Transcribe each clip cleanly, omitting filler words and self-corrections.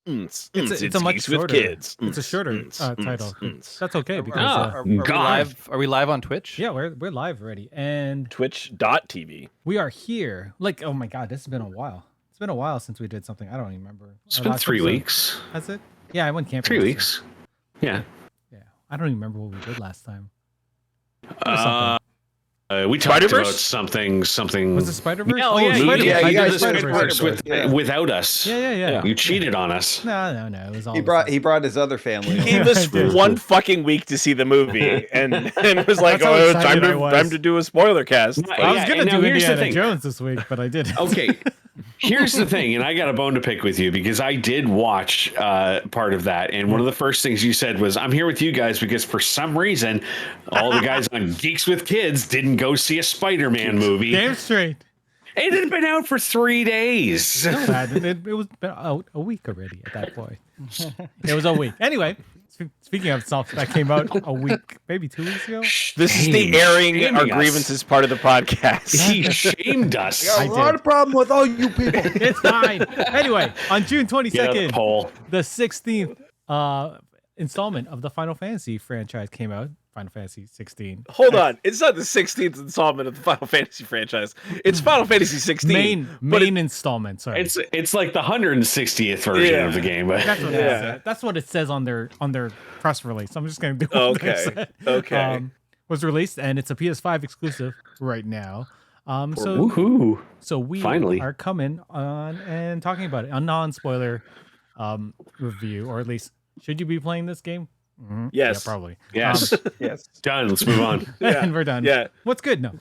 It's a much shorter. It's a shorter title. That's okay because are we live on Twitch? Yeah, we're live already, and Twitch.tv. We are here. Like, oh my god, this has been a while. It's been a while since we did something. I don't even remember. It's been 3 weeks. That's it. Yeah, I went camping. 3 weeks. Yeah. I don't even remember what we did last time. We talked about something. Was it Spider-Verse? Oh, yeah, Spider-Verse. Yeah, you guys Spider-Verse without us. Yeah. You cheated on us. No. It was all he brought his other family. He gave us 1 fucking week to see the movie, and was like, "Oh, it's time to do a spoiler cast." I was gonna do Indiana Jones this week, but I didn't. Okay. Here's the thing, and I got a bone to pick with you because I did watch part of that, and one of the first things you said was, "I'm here with you guys because for some reason, all the guys on Geeks with Kids didn't go see a Spider-Man movie." Damn straight. It had been out for 3 days. No, it was out a week already at that point. It was a week. Anyway, speaking of stuff that came out a week, maybe 2 weeks ago. This is the airing our grievances part of the podcast. He shamed us. I got a lot of problem with all you people. It's fine. Anyway, on June 22nd, the 16th installment of the Final Fantasy franchise came out. Final Fantasy 16. Hold on, it's not the 16th installment of the Final Fantasy franchise. It's Final Fantasy 16. Main installment. Sorry, it's like the 160th version of the game. But that's what it says on their press release. I'm just gonna do okay. Was released and it's a PS5 exclusive right now. So we finally are coming on and talking about it, a non-spoiler review, or at least should you be playing this game? Mm-hmm. Yes, yeah, probably. Yes. Yes. Done. Let's move on. And we're done. Yeah. What's good? No.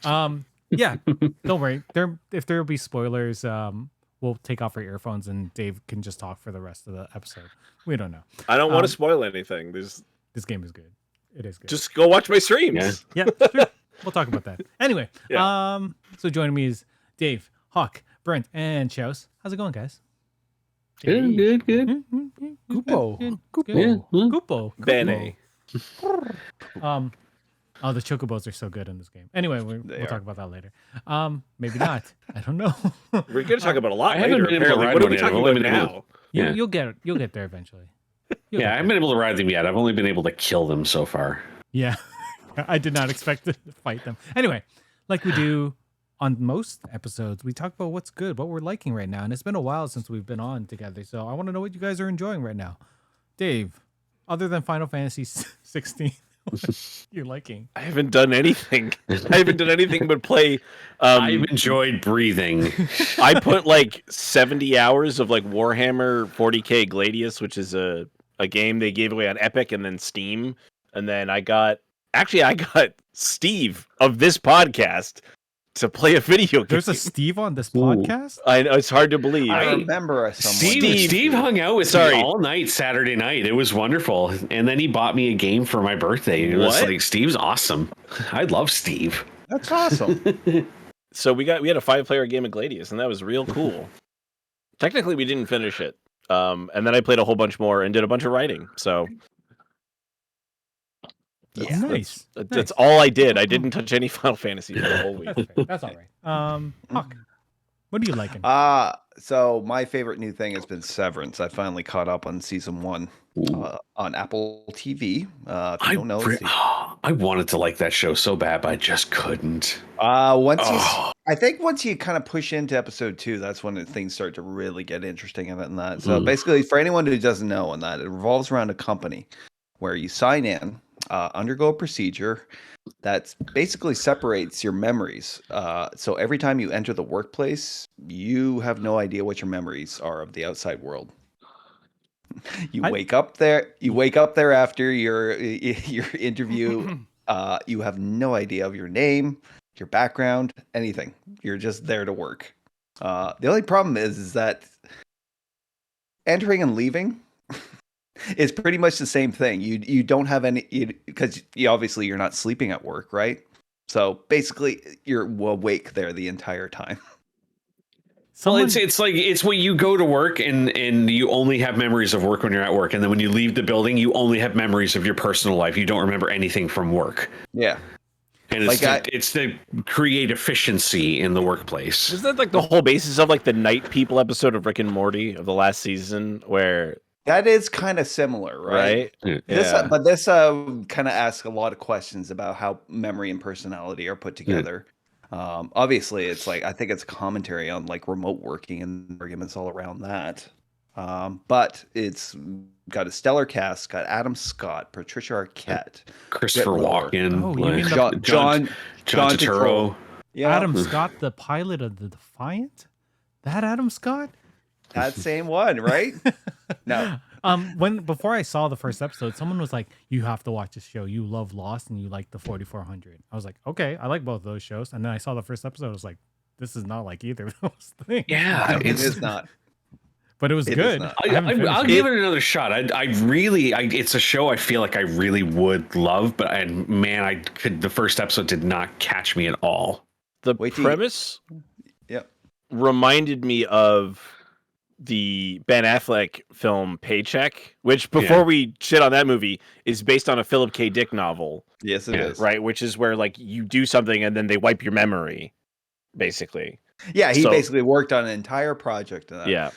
Yeah. Don't worry. If there'll be spoilers, we'll take off our earphones and Dave can just talk for the rest of the episode. We don't know. I don't want to spoil anything. This game is good. It is good. Just go watch my streams. Yeah. Sure. We'll talk about that. Anyway. So joining me is Dave, Hawk, Brent, and Chouse. How's it going, guys? Good. Kupo. Bene. Oh, the chocobos are so good in this game. Anyway, we'll talk about that later. Maybe not. I don't know. We're going to talk about a lot later. What are we talking about now? You'll get there eventually. I haven't been able to ride them yet. I've only been able to kill them so far. Yeah, I did not expect to fight them. Anyway, like we do on most episodes, we talk about what's good, what we're liking right now. And it's been a while since we've been on together. So I want to know what you guys are enjoying right now. Dave, other than Final Fantasy 16, what you're liking? I haven't done anything. I haven't done anything but play. I've enjoyed breathing. I put like 70 hours of like Warhammer 40k Gladius, which is a game they gave away on Epic and then Steam. And then I got Steve of this podcast to play a video game. There's a Steve on this podcast? I know, it's hard to believe. I remember someone. Steve hung out with me all night Saturday night. It was wonderful. And then he bought me a game for my birthday. It was like, Steve's awesome. I love Steve. That's awesome. So we had a 5-player game of Gladius, and that was real cool. Technically, we didn't finish it. And then I played a whole bunch more and did a bunch of writing. So nice. That's all I did. I didn't touch any Final Fantasy for the whole week. That's all right. Hawk, what are you liking? So my favorite new thing has been Severance. I finally caught up on season 1 on Apple TV. If you don't know, I wanted to like that show so bad, but I just couldn't. I think once you kind of push into episode 2, that's when things start to really get interesting in that. So basically, for anyone who doesn't know, on that, it revolves around a company where you sign in, undergo a procedure that basically separates your memories. So every time you enter the workplace, you have no idea what your memories are of the outside world. You wake up there after your interview. You have no idea of your name, your background, anything. You're just there to work. The only problem is that entering and leaving is pretty much the same thing. You don't have any, because obviously you're not sleeping at work, right? So basically you're awake there the entire time. Well, it's when you go to work and you only have memories of work when you're at work, and then when you leave the building, you only have memories of your personal life. You don't remember anything from work. Yeah. And and it's to create efficiency in the workplace. Isn't that like the whole basis of like the Night People episode of Rick and Morty of the last season, where that is kind of similar, right? Yeah. This kind of asks a lot of questions about how memory and personality are put together. Obviously, it's like I think it's commentary on like remote working and arguments all around that. But it's got a stellar cast. Got Adam Scott, Patricia Arquette, Christopher Walken, John Turturro. Yeah. Adam Scott, the pilot of the Defiant. That Adam Scott. That same one, right? No. Before I saw the first episode, someone was like, "You have to watch this show. You love Lost and you like the 4400." I was like, "Okay, I like both of those shows." And then I saw the first episode. I was like, "This is not like either of those things." Yeah, it is not. But it was good. I'll give it another shot. It's a show I feel like I really would love, but the first episode did not catch me at all. The premise reminded me of the Ben Affleck film Paycheck, which before we shit on that movie is based on a Philip K. Dick novel. Yes, it is. Right, which is where like you do something and then they wipe your memory, basically. Yeah, he basically worked on an entire project. Yeah.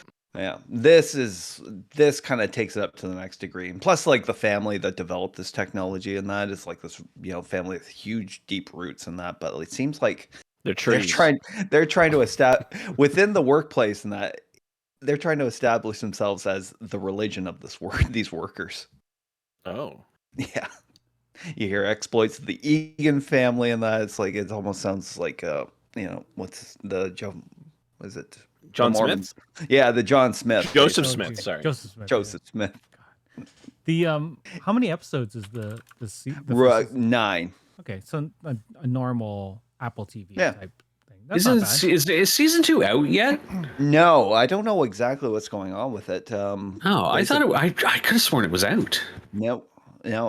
This kind of takes it up to the next degree. And plus, like the family that developed this technology and that is like this, family with huge, deep roots in that. But it seems like they're trying to establish within the workplace and that they're trying to establish themselves as the religion of these workers. Oh, yeah. You hear exploits of the Eikon family and that. It's like it almost sounds like what's the John? Was it? John Smith? Yeah, the John Smith. Joseph Smith, sorry. Joseph Smith. The how many episodes is the season? 9. Okay, so a normal Apple TV type thing. Is season 2 out yet? No, I don't know exactly what's going on with it. I thought I could have sworn it was out. No,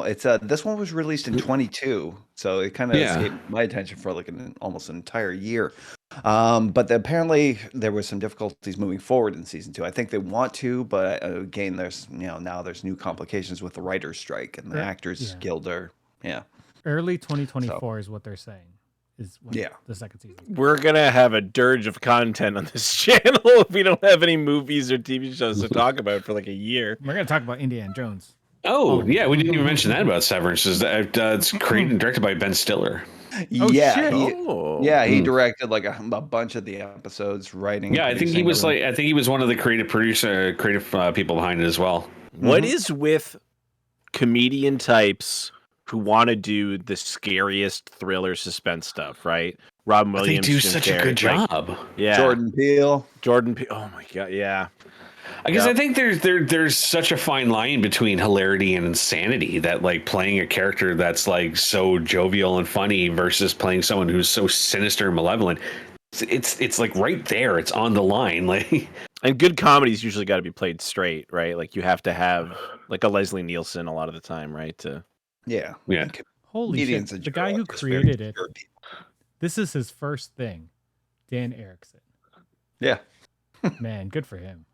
it's this one was released in 22, so it kind of escaped my attention for like almost an entire year. But apparently there was some difficulties moving forward in season 2. I think they want to, but again, there's now there's new complications with the writers' strike and the Actors Guild are early 2024 is what they're saying. The second season. We're gonna have a dirge of content on this channel if we don't have any movies or TV shows to talk about for like a year. We're gonna talk about Indiana Jones. Oh yeah, we didn't even mention that about Severance. It's created and directed by Ben Stiller. He directed like a bunch of the episodes, writing. Yeah, I think he was one of the creative people behind it as well. What is with comedian types who want to do the scariest thriller suspense stuff, right? Robin Williams. They do such a good job. Yeah. Jordan Peele. Oh my god, yeah. I guess I think there's such a fine line between hilarity and insanity that like playing a character that's like so jovial and funny versus playing someone who's so sinister and malevolent. It's like right there. It's on the line. Like, and good comedies usually got to be played straight, right? Like you have to have like a Leslie Nielsen a lot of the time, right? Yeah. Holy shit! The guy who created it. This is his first thing, Dan Erickson. Yeah. Man, good for him.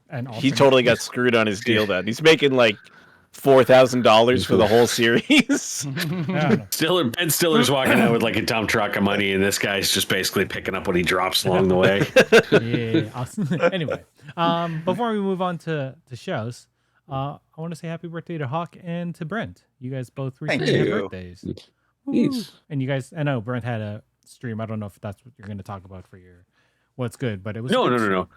And he totally got screwed on his deal. Then he's making like $4,000 for the whole series. Ben Stiller's walking out with like a dump truck of money, and this guy's just basically picking up what he drops along the way. Yeah, awesome. Anyway, before we move on to shows, I want to say happy birthday to Hawk and to Brent. You guys both recently had birthdays. And you guys, I know Brent had a stream. I don't know if that's what you're going to talk about for your what's good, but it was no.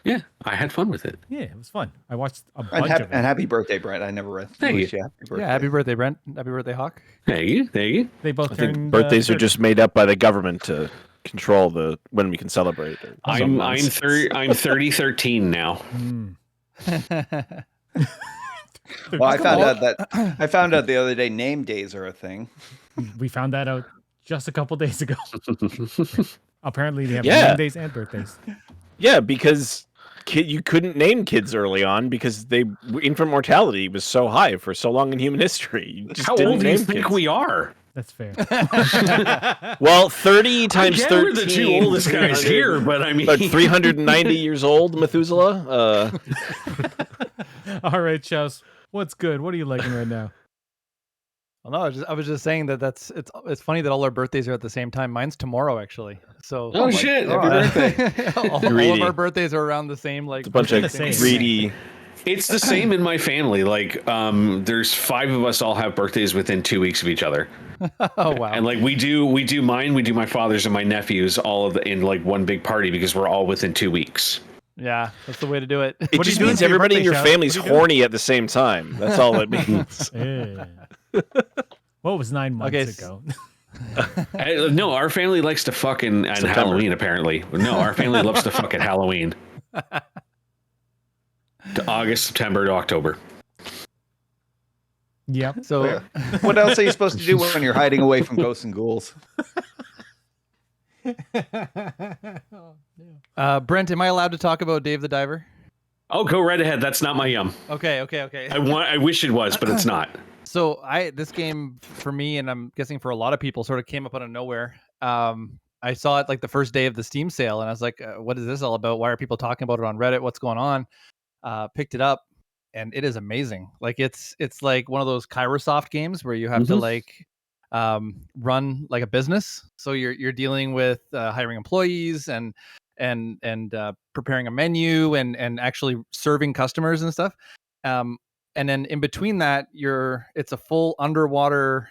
Yeah, I had fun with it. Yeah, it was fun. I watched a bunch of it. And happy birthday, Brent. I never wished you happy birthday. Yeah, happy birthday, Brent. Happy birthday, Hawk. Thank you. They both turned birthdays are just made up by the government to control when we can celebrate. I'm 3013 now. Well, I found out the other day name days are a thing. We found that out just a couple days ago. Apparently, they have name days and birthdays. Yeah, because you couldn't name kids early on because infant mortality was so high for so long in human history. You just How old do you think we are? That's fair. Well, 30 times 13. We're the two oldest guys here, but I mean, 390 years old, Methuselah. All right, Chels. What's good? What are you liking right now? Well, no, I was just saying that it's funny that all our birthdays are at the same time. Mine's tomorrow, actually. So Oh shit! Happy birthday! all of our birthdays are around the same. Like It's a bunch of greedy. It's the same in my family. Like, there's 5 of us all have birthdays within 2 weeks of each other. Oh wow! And like we do mine, we do my father's and my nephew's all in like one big party because we're all within 2 weeks. Yeah, that's the way to do it. It just means everybody in your family's horny at the same time. That's all it means. What was 9 months ago? No, our family likes to fuck in Halloween, apparently. No, our family loves to fuck at Halloween. To August, September, to October. Yep. So, what else are you supposed to do when you're hiding away from ghosts and ghouls? Brent, am I allowed to talk about Dave the Diver? Oh, go right ahead. That's not my yum. Okay. I wish it was, but it's not. So this game for me, and I'm guessing for a lot of people, sort of came up out of nowhere. I saw it like the first day of the Steam sale, and I was like, "What is this all about? Why are people talking about it on Reddit? What's going on?" Picked it up, and it is amazing. Like it's like one of those Kairosoft games where you have to like run like a business. So you're dealing with hiring employees and preparing a menu and actually serving customers and stuff. And then in between that, it's a full underwater,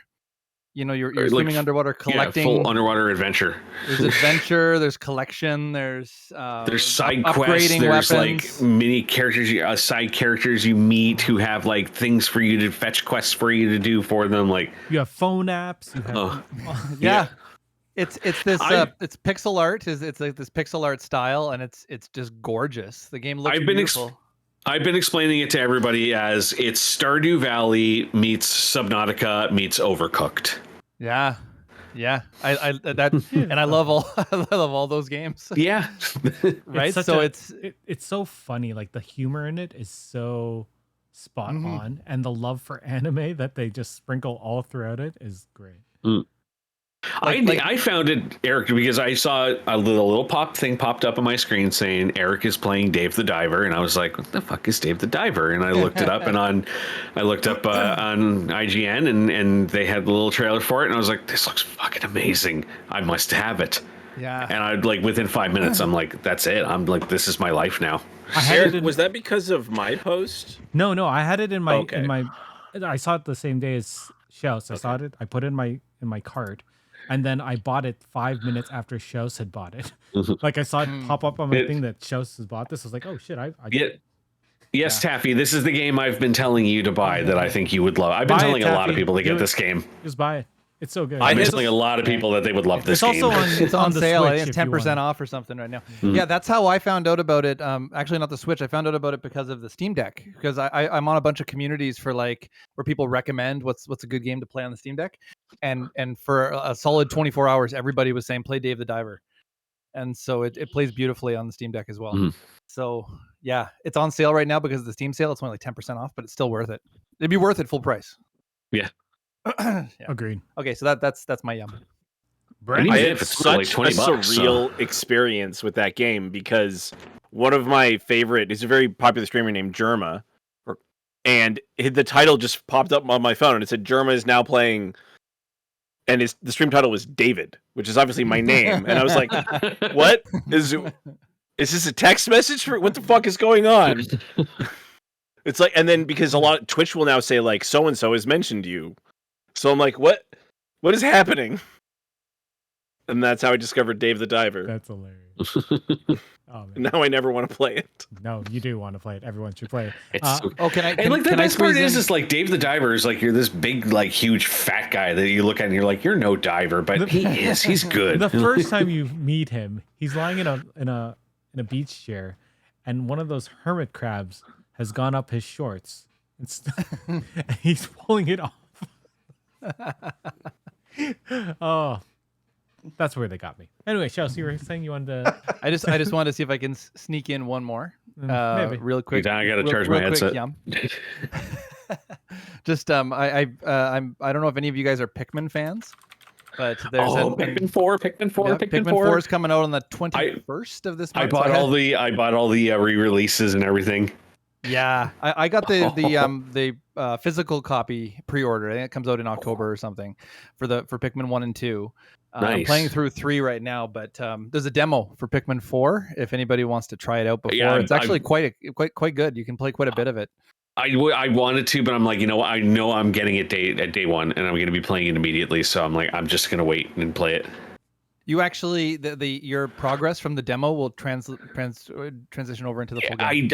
you're like, swimming underwater, collecting. Yeah, full underwater adventure. There's adventure, there's collection, there's side quests, there's weapons. Like mini characters, side characters you meet who have like things for you to fetch quests for you to do for them. Like you have phone apps. You have, yeah. It's this it's pixel art. It's like this pixel art style, and it's just gorgeous. The game looks beautiful. I've been explaining it to everybody as it's Stardew Valley meets Subnautica meets Overcooked. Yeah. And I love all those games. Yeah. Right. It's so funny. Like the humor in it is so spot on, and the love for anime that they just sprinkle all throughout it is great. I found it, Eric, because I saw a little pop thing popped up on my screen saying Eric is playing Dave the Diver, and I was like, "What the fuck is Dave the Diver?" And I looked it up, and on IGN, and they had the little trailer for it, and I was like, "This looks fucking amazing! I must have it." Yeah. And I like within 5 minutes, I'm like, "That's it! I'm like, this is my life now." Was that because of my post? No, I had it in my I saw it the same day as Shells. I saw it. I put it in my cart. And then I bought it 5 minutes after Shows had bought it. Like I saw it pop up on my thing that Shows has bought this. I was like, oh shit, Yes, Taffy, this is the game I've been telling you to buy that I think you would love. I've been telling a lot of people to get this game. Just buy it. It's so good. I've been telling a lot of people that they would love this game. It's on the sale. Switch, I think it's 10% off or something right now. Yeah, that's how I found out about it. Actually, not the Switch. I found out about it because of the Steam Deck. Because I'm on a bunch of communities for like where people recommend what's a good game to play on the Steam Deck, and for a solid 24 hours, everybody was saying play Dave the Diver, and so it plays beautifully on the Steam Deck as well. So yeah, it's on sale right now because of the Steam sale. It's only like 10% off, but it's still worth it. It'd be worth it full price. Yeah. Yeah. Agreed. Okay, so that's my yum. I had such a surreal experience with that game because one of my favorite is a very popular streamer named Germa, and the title just popped up on my phone and it said Germa is now playing, and the stream title was David, which is obviously my name, and I was like, "What is this a text message for what the fuck is going on?" It's like, and then because a lot of Twitch will now say like so and so has mentioned you. So I'm like, what is happening? And that's how I discovered Dave the Diver. That's hilarious. Oh, now I never want to play it. No, you do want to play it. Everyone should play it. The best part is like Dave the Diver is like you're this big, like huge fat guy that you look at and you're like, you're no diver, but he is. He's good. The first time you meet him, he's lying in a beach chair, and one of those hermit crabs has gone up his shorts. And he's pulling it off. Oh, that's where they got me. Anyway, Chelsea, you were saying you wanted to. I just wanted to see if I can sneak in one more, maybe real quick. I got to charge my headset. Just I don't know if any of you guys are Pikmin fans, but there's Pikmin 4. Pikmin 4 is coming out on the 21st of this month. I bought all the re-releases and everything. Yeah, I got the physical copy pre-order. I think it comes out in October or something for Pikmin 1 and 2. I'm Nice. playing through 3 right now, but there's a demo for Pikmin 4 if anybody wants to try it out before. It's actually quite good. You can play quite a bit of it. I wanted to, but I'm like, I know I'm getting it at day one, and I'm going to be playing it immediately. So I'm like, I'm just going to wait and play it. You actually, your progress from the demo will transition over into the full game.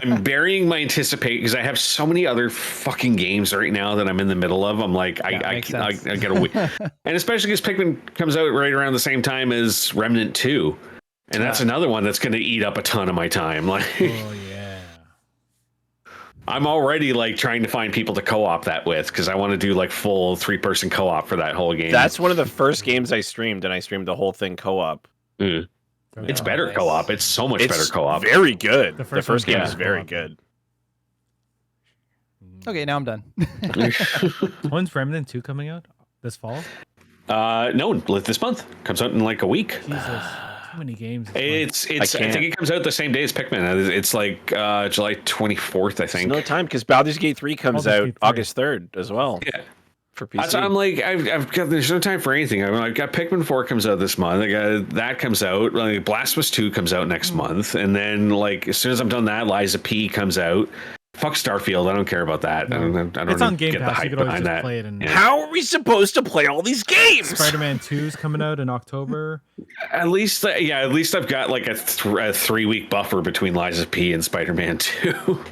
I'm burying my anticipation because I have so many other fucking games right now that I'm in the middle of. I'm like, I gotta wait, and especially because Pikmin comes out right around the same time as Remnant 2, and that's another one that's going to eat up a ton of my time. Like, oh yeah. I'm already like trying to find people to co-op that with because I want to do like full 3-person co-op for that whole game. That's one of the first games I streamed, and I streamed the whole thing co-op. It's better co-op. It's so much better co-op. Very good. The The first game is very good. Okay, now I'm done. When's Remnant 2 coming out? This fall? No, this month. Comes out in like a week. Jesus. So many games. I think it comes out the same day as Pikmin. It's like July 24th, I think. No time because Baldur's Gate 3 comes Baldur's out Gate 3. August 3rd as well. Yeah. For PC. So I'm like, I've got there's no time for anything. I've got Pikmin 4 comes out this month. I got that comes out. Like Blasphemous 2 comes out next month, and then like as soon as I'm done that, Liza P comes out. Fuck Starfield. I don't care about that. No. I don't It's on Game get the Pass. You hype could always behind just that. play it. And How are we supposed to play all these games? Spider-Man 2 is coming out in October. At least I've got like a 3-week buffer between Liza P and Spider-Man 2.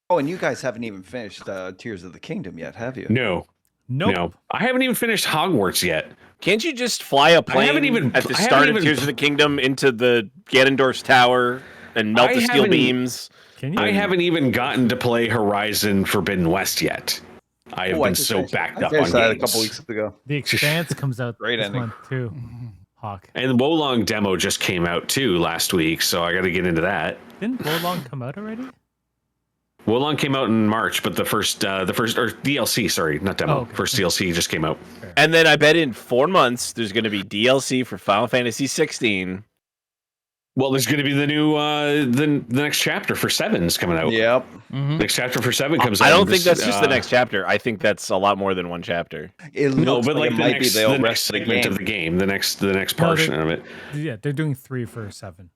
Oh, and you guys haven't even finished Tears of the Kingdom yet, have you? No. Nope. No. I haven't even finished Hogwarts yet. Can't you just fly a plane at the start of Tears of the Kingdom into the Ganondorf's tower and melt the steel beams? Can you? I haven't even gotten to play Horizon Forbidden West yet. I have been so backed up on games. That a couple weeks ago. The Expanse comes out Great this ending. month too. Hawk. And Wolong demo just came out too last week, so I got to get into that. Didn't Wolong come out already? Wolong came out in March, but the first or DLC, sorry, not demo. Oh, okay. First DLC just came out. And then I bet in 4 months there's going to be DLC for Final Fantasy XVI. Well, there's going to be the new the next chapter for 7's coming out. Yep. Next chapter for 7 comes out. I don't think that's just the next chapter. I think that's a lot more than one chapter. No, but like it the might next, be the the next rest of the segment game. of the game, the next portion of it. Yeah, they're doing 3 for 7.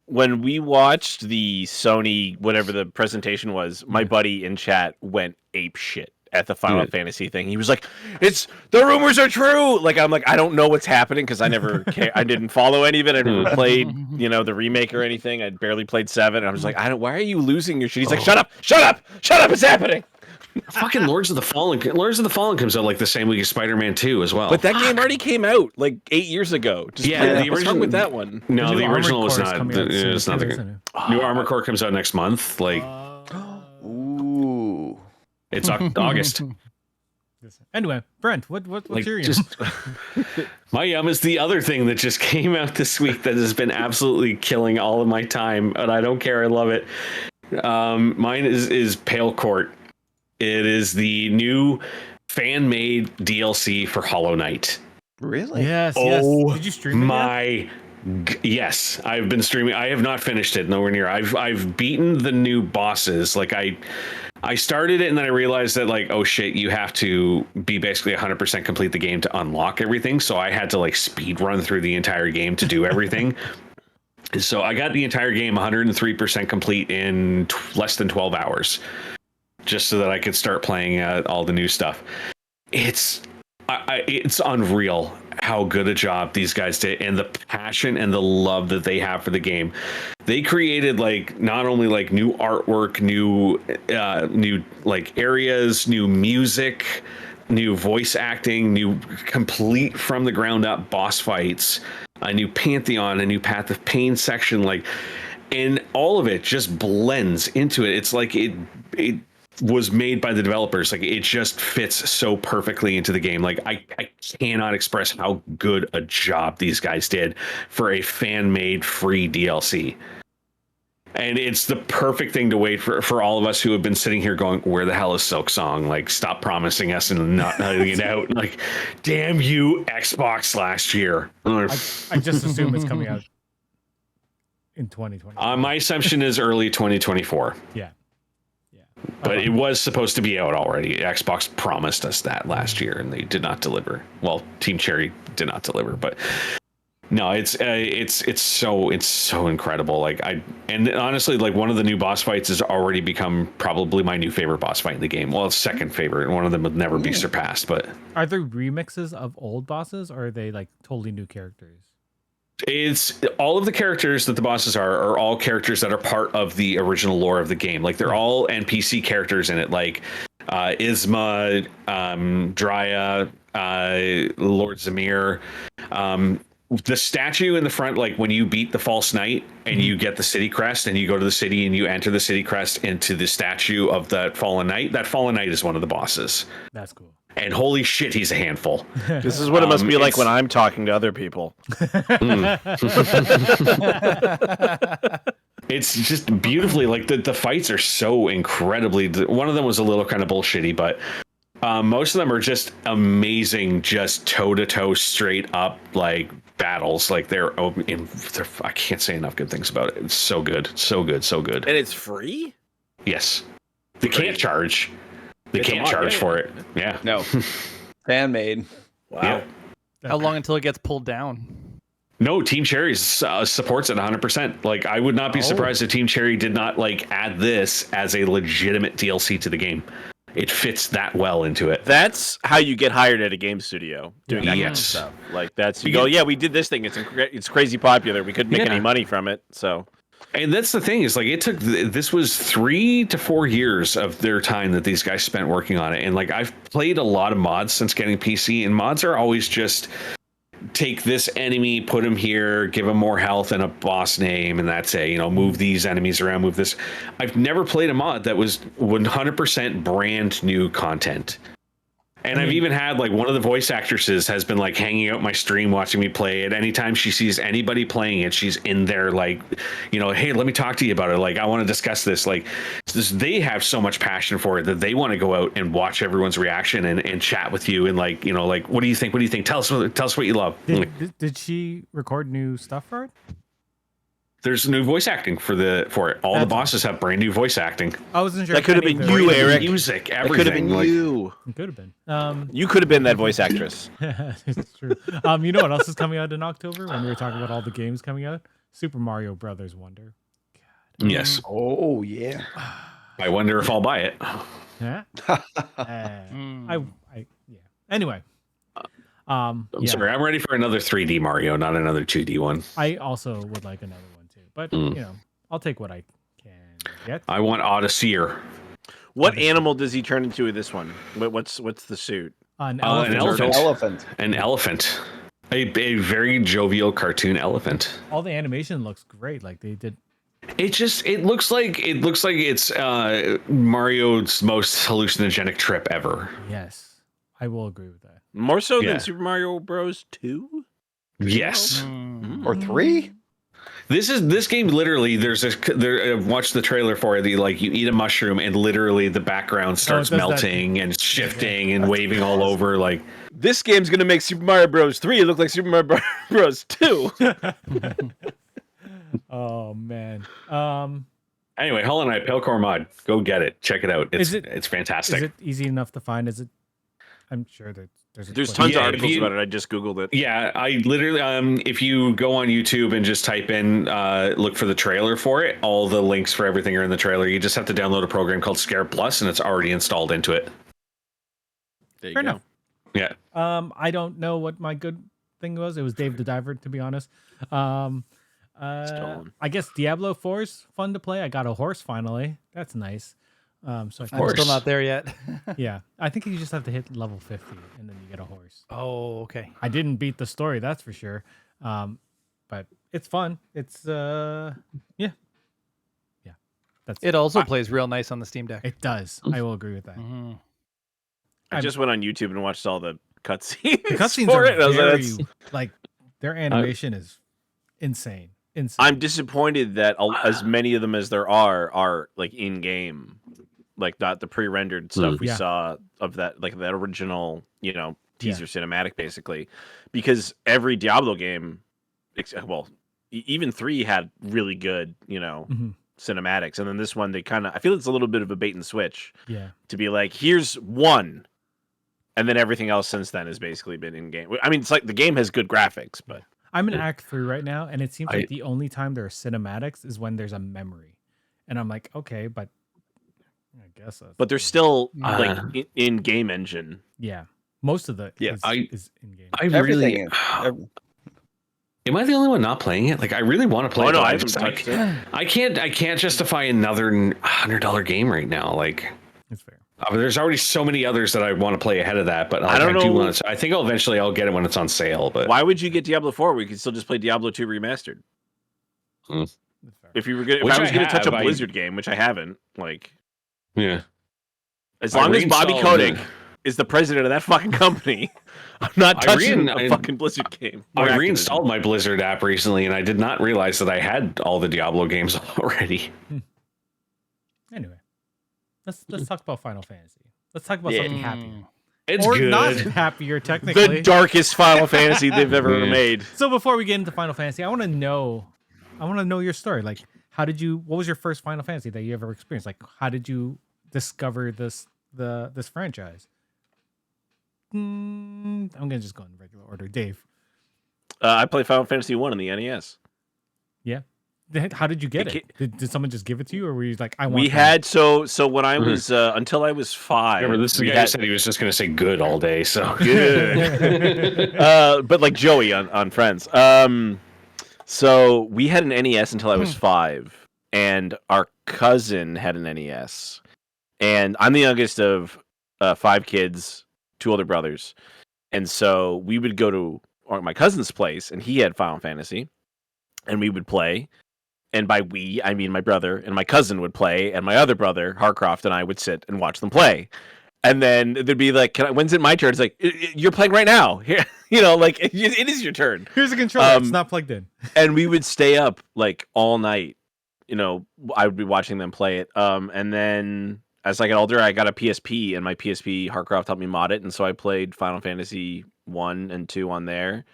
When we watched the Sony, whatever the presentation was, my buddy in chat went ape shit at the Final Fantasy thing. He was like, the rumors are true. Like, I'm like, I don't know what's happening because I never I didn't follow any of it. I never played, the remake or anything. I barely played 7. I was like, why are you losing your shit? He's like, shut up, it's happening. Fucking Lords of the Fallen comes out like the same week as Spider-Man 2 as well. But that game already came out like 8 years ago. Just the what's wrong with that one? No, the original was Armored Core not. is coming out It's soon not too, the isn't it? new Armored Core comes out next month. Like Ooh. it's August. Anyway, Brent, what's Like, your just my is the other thing that just came out this week that has been absolutely killing all of my time, and I don't care. I love it. Mine is Pale Court. It is the new fan-made DLC for Hollow Knight. Really? Yes. Oh, Did you stream it yet? Yes, I've been streaming. I have not finished it. Nowhere near. I've beaten the new bosses. Like I started it and then I realized that like, oh shit, you have to be basically 100% complete the game to unlock everything. So I had to like speed run through the entire game to do everything. So I got the entire game 103% complete in less than 12 hours, just so that I could start playing all the new stuff. It's unreal how good a job these guys did, and the passion and the love that they have for the game. They created like not only like new artwork, new like areas, new music, new voice acting, new complete from the ground up boss fights, a new Pantheon, a new Path of Pain section, like, and all of it just blends into it. It's like it was made by the developers. Like it just fits so perfectly into the game. Like I cannot express how good a job these guys did for a fan-made free DLC. And it's the perfect thing to wait for all of us who have been sitting here going, where the hell is Silk Song? Like, stop promising us and not letting it out. Like, damn you, Xbox last year. I just assume it's coming out in 2020. My assumption is early 2024. Yeah. But it was supposed to be out already. Xbox promised us that last year, and they did not deliver. Well, Team Cherry did not deliver, but no, it's so incredible. And honestly, like one of the new boss fights has already become probably my new favorite boss fight in the game. Well, it's second favorite, and one of them would never be surpassed. But are there remixes of old bosses, or are they like totally new characters? It's all of the characters that the bosses are all characters that are part of the original lore of the game. Like they're all NPC characters in it, like Isma, Drya, Lord Zamir. The statue in the front, like when you beat the false knight and you get the city crest and you go to the city and you enter the city crest into the statue of that fallen knight is one of the bosses. That's cool. And holy shit, he's a handful. This is what it must be like when I'm talking to other people. It's just beautifully, like the fights are so incredibly. One of them was a little kind of bullshitty, but most of them are just amazing, just toe to toe, straight up like battles. Like they're I can't say enough good things about it. It's so good, so good, so good. And it's free? Yes, they can't charge. They can't charge for it. Yeah. No. Fan made. Wow. Yeah. How long until it gets pulled down? No, Team Cherry supports it 100%. Like, I would not be surprised if Team Cherry did not like add this as a legitimate DLC to the game. It fits that well into it. That's how you get hired at a game studio, doing that kind of stuff. Like that's you go, yeah, we did this thing. It's crazy popular. We couldn't make any money from it, so. And that's the thing is, like, it took this was 3 to 4 years of their time that these guys spent working on it. And like, I've played a lot of mods since getting PC, and mods are always just take this enemy, put him here, give him more health and a boss name, and that's it. You know, move these enemies around, move this. I've never played a mod that was 100% brand new content. And I've even had, like, one of the voice actresses has been like hanging out my stream watching me play it. Anytime she sees anybody playing it, she's in there like, you know, hey, let me talk to you about it. Like, I want to discuss this. Like, they have so much passion for it that they want to go out and watch everyone's reaction and chat with you and, like, you know, like, what do you think? What do you think? Tell us what you love. Did she record new stuff for it? There's new voice acting for it. All the bosses have brand new voice acting. I wasn't sure. That could have been you, Eric. Music, everything. That could have been you. It could have been. You could have been that voice actress. It's true. You know what else is coming out in October? When we were talking about all the games coming out, Super Mario Brothers Wonder. God. Yes. Oh yeah. I wonder if I'll buy it. Yeah. Yeah. Anyway. I'm sorry. I'm ready for another 3D Mario, not another 2D one. I also would like another one too, but you know, I'll take what I can get. I want Odysseer. What animal does he turn into in this one? What's the suit? An Elephant. An elephant. A very jovial cartoon elephant. All the animation looks great. Like they did. It looks like it's Mario's most hallucinogenic trip ever. Yes, I will agree with that. More so than Super Mario Bros. 2? Yes. Or 3? This game literally. Watch the trailer for it. Like, you eat a mushroom and literally the background starts melting and shifting and waving all over. Like, this game's gonna make Super Mario Bros. 3 look like Super Mario Bros. 2. Oh man. Anyway, Hollow Knight Palecore mod. Go get it. Check it out. It's fantastic. Is it easy enough to find? I'm sure that there's tons of articles about it. I just Googled it. Yeah, I literally, if you go on YouTube and just type in, look for the trailer for it, all the links for everything are in the trailer. You just have to download a program called Scare Plus, and it's already installed into it. There you Fair go. enough. Yeah. I don't know what my good thing was. It was Dave the Diver, to be honest. I guess Diablo 4 is fun to play. I got a horse finally. That's nice. So I'm still not there yet. Yeah, I think you just have to hit level 50 and then you get a horse. Oh, okay. I didn't beat the story, that's for sure. But it's fun. It's yeah. That's It also plays real nice on the Steam Deck. It does. I will agree with that. Mm-hmm. I just went on YouTube and watched all the cutscenes. The cutscenes for are it. I was very, like their animation is insane. I'm disappointed that as many of them as there are like in game. Like not the pre-rendered stuff we saw of that, like that original, you know, teaser cinematic, basically, because every Diablo game, well, even 3 had really good, you know, cinematics, and then this one I feel it's a little bit of a bait and switch. Yeah. To be like, here's one, and then everything else since then has basically been in game. I mean, it's like the game has good graphics, but I'm in Act 3 right now, and it seems like the only time there are cinematics is when there's a memory, and I'm like, okay, but I guess that's. But they're still like in game engine. Yeah, most of the is in game. I really. Am I the only one not playing it? Like, I really want to play it. No, I haven't touched it. I can't justify another $100 game right now. Like, it's fair. There's already so many others that I want to play ahead of that, but I don't know. I think I'll get it when it's on sale. But why would you get Diablo 4? We could still just play Diablo 2 remastered. If I was gonna touch a Blizzard game, which I haven't, like, yeah. As long as Bobby Kotick is the president of that fucking company, I'm not touching a fucking Blizzard game. I reinstalled my Blizzard app recently, and I did not realize that I had all the Diablo games already. Anyway, let's talk about Final Fantasy. Let's talk about something happy. It's or good. Not happier, technically. The darkest Final Fantasy they've ever made. So before we get into Final Fantasy, I want to know your story. Like, what was your first Final Fantasy that you ever experienced? Like, how did you discover this franchise? I'm gonna just go in regular order. Dave. I played Final Fantasy 1 on the NES. Yeah. How did you get it? Did someone just give it to you, or were you like, I want? We had so when I was until I was 5. Remember, this guy said he was just going to say good all day. So good. But like Joey on Friends. So we had an NES until I was 5, and our cousin had an NES, and I'm the youngest of 5 kids, 2 older brothers, and so we would go to my cousin's place, and he had Final Fantasy, and we would play. And by we, I mean my brother and my cousin would play, and my other brother, Harcroft, and I would sit and watch them play. And then there'd be like, when's it my turn? It's like, you're playing right now. Here, like, it is your turn. Here's a controller. It's not plugged in. And we would stay up like all night. I would be watching them play it. And then as I got older, I got a PSP, and my PSP, Harcroft helped me mod it. And so I played Final Fantasy 1 and 2 on there.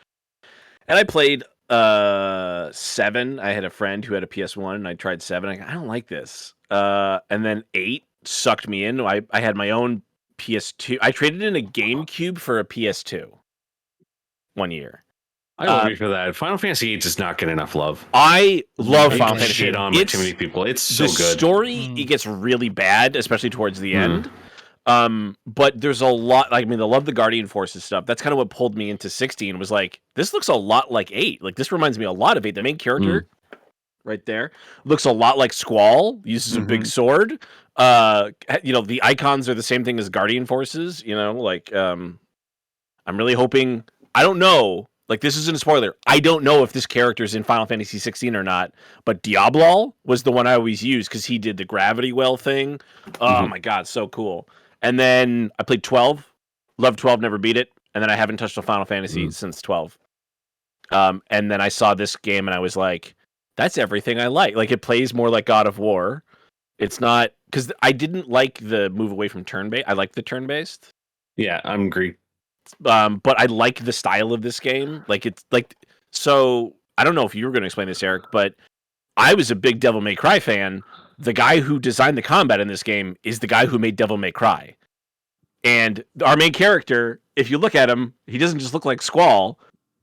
And I played 7. I had a friend who had a PS1, and I tried 7. I don't like this. And then 8 sucked me in. I had my own PS2. I traded in a GameCube for a PS2 one year. I love you for that. Final Fantasy 8 does not get enough love. I love Final Fantasy. Shit on by too many people. It's so good. The story it gets really bad, especially towards the end. But there's a lot. I mean, I love the Guardian Forces stuff. That's kind of what pulled me into 16. Was like, this looks a lot like 8. Like, this reminds me a lot of 8. The main character, right there, looks a lot like Squall. Uses a big sword. The icons are the same thing as Guardian Forces. I'm really hoping. I don't know. Like, this isn't a spoiler. I don't know if this character's in Final Fantasy 16 or not. But Diablo was the one I always used because he did the gravity well thing. Oh my god, so cool. And then I played 12. Loved 12, never beat it. And then I haven't touched a Final Fantasy since 12. And then I saw this game, and I was like, that's everything I like. Like, it plays more like God of War. It's not... Because I didn't like the move away from turn-based. I like the turn-based. Yeah, I'm agree. But I like the style of this game. Like, it's like... So, I don't know if you were going to explain this, Eric, but I was a big Devil May Cry fan. The guy who designed the combat in this game is the guy who made Devil May Cry. And our main character, if you look at him, he doesn't just look like Squall.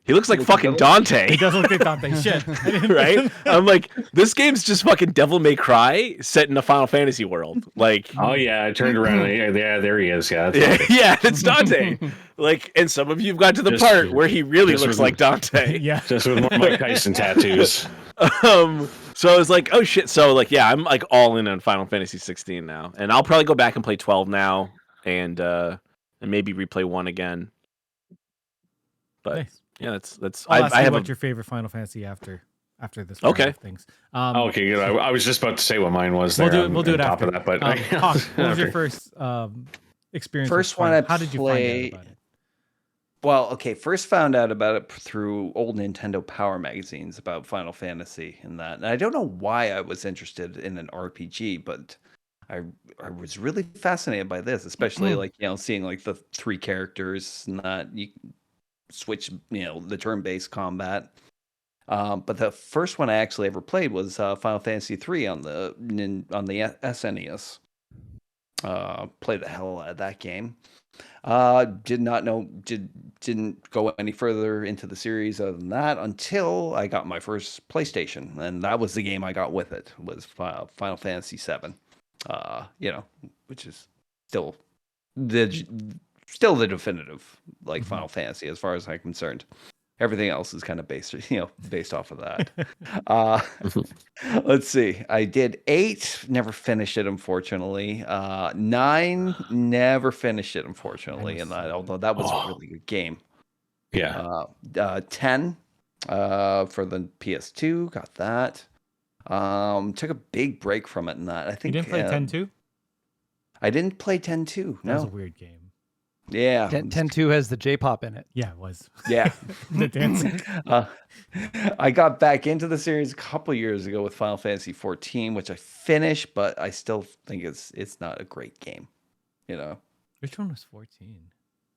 He looks like fucking Dante. He does look like Dante. Shit. Right? I'm like, this game's just fucking Devil May Cry set in a Final Fantasy world. Like, oh yeah, I turned around. Yeah, there he is. Yeah, it's Dante. Like, and some of you've got to the part where he really looks like Dante. Yeah, just with more Mike Tyson tattoos. So I was like, oh shit. So like, yeah, I'm like all in on Final Fantasy 16 now, and I'll probably go back and play 12 now, and maybe replay 1 again. But nice. Yeah, that's. I'll ask you what your favorite Final Fantasy after this. Okay. Things. Okay, good. I was just about to say what mine was. We'll there do it top after of that. But Hawk, what was your first experience? First one How did you find out about it? Well, okay, first found out about it through old Nintendo Power magazines about Final Fantasy and that. And I don't know why I was interested in an RPG, but I was really fascinated by this, especially like, seeing like the 3 characters and that you switch, the turn-based combat. But the first one I actually ever played was Final Fantasy III on the SNES. Played the hell out of that game. Didn't go any further into the series other than that until I got my first PlayStation, and that was the game I got with it, was Final Fantasy VII. Which is still the definitive Final Fantasy as far as I'm concerned. Everything else is kind of based off of that. Let's see. I did 8, never finished it, unfortunately. 9, never finished it, unfortunately. And although that was a really good game. Yeah. 10 for the PS2, got that. Took a big break from it in that. I think you didn't play 10-2? I didn't play 10-2. No. That was a weird game. Yeah. 10-2 has the J-pop in it. Yeah, it was. Yeah. The dancing. I got back into the series a couple years ago with Final Fantasy XIV, which I finished, but I still think it's not a great game. Which one was 14?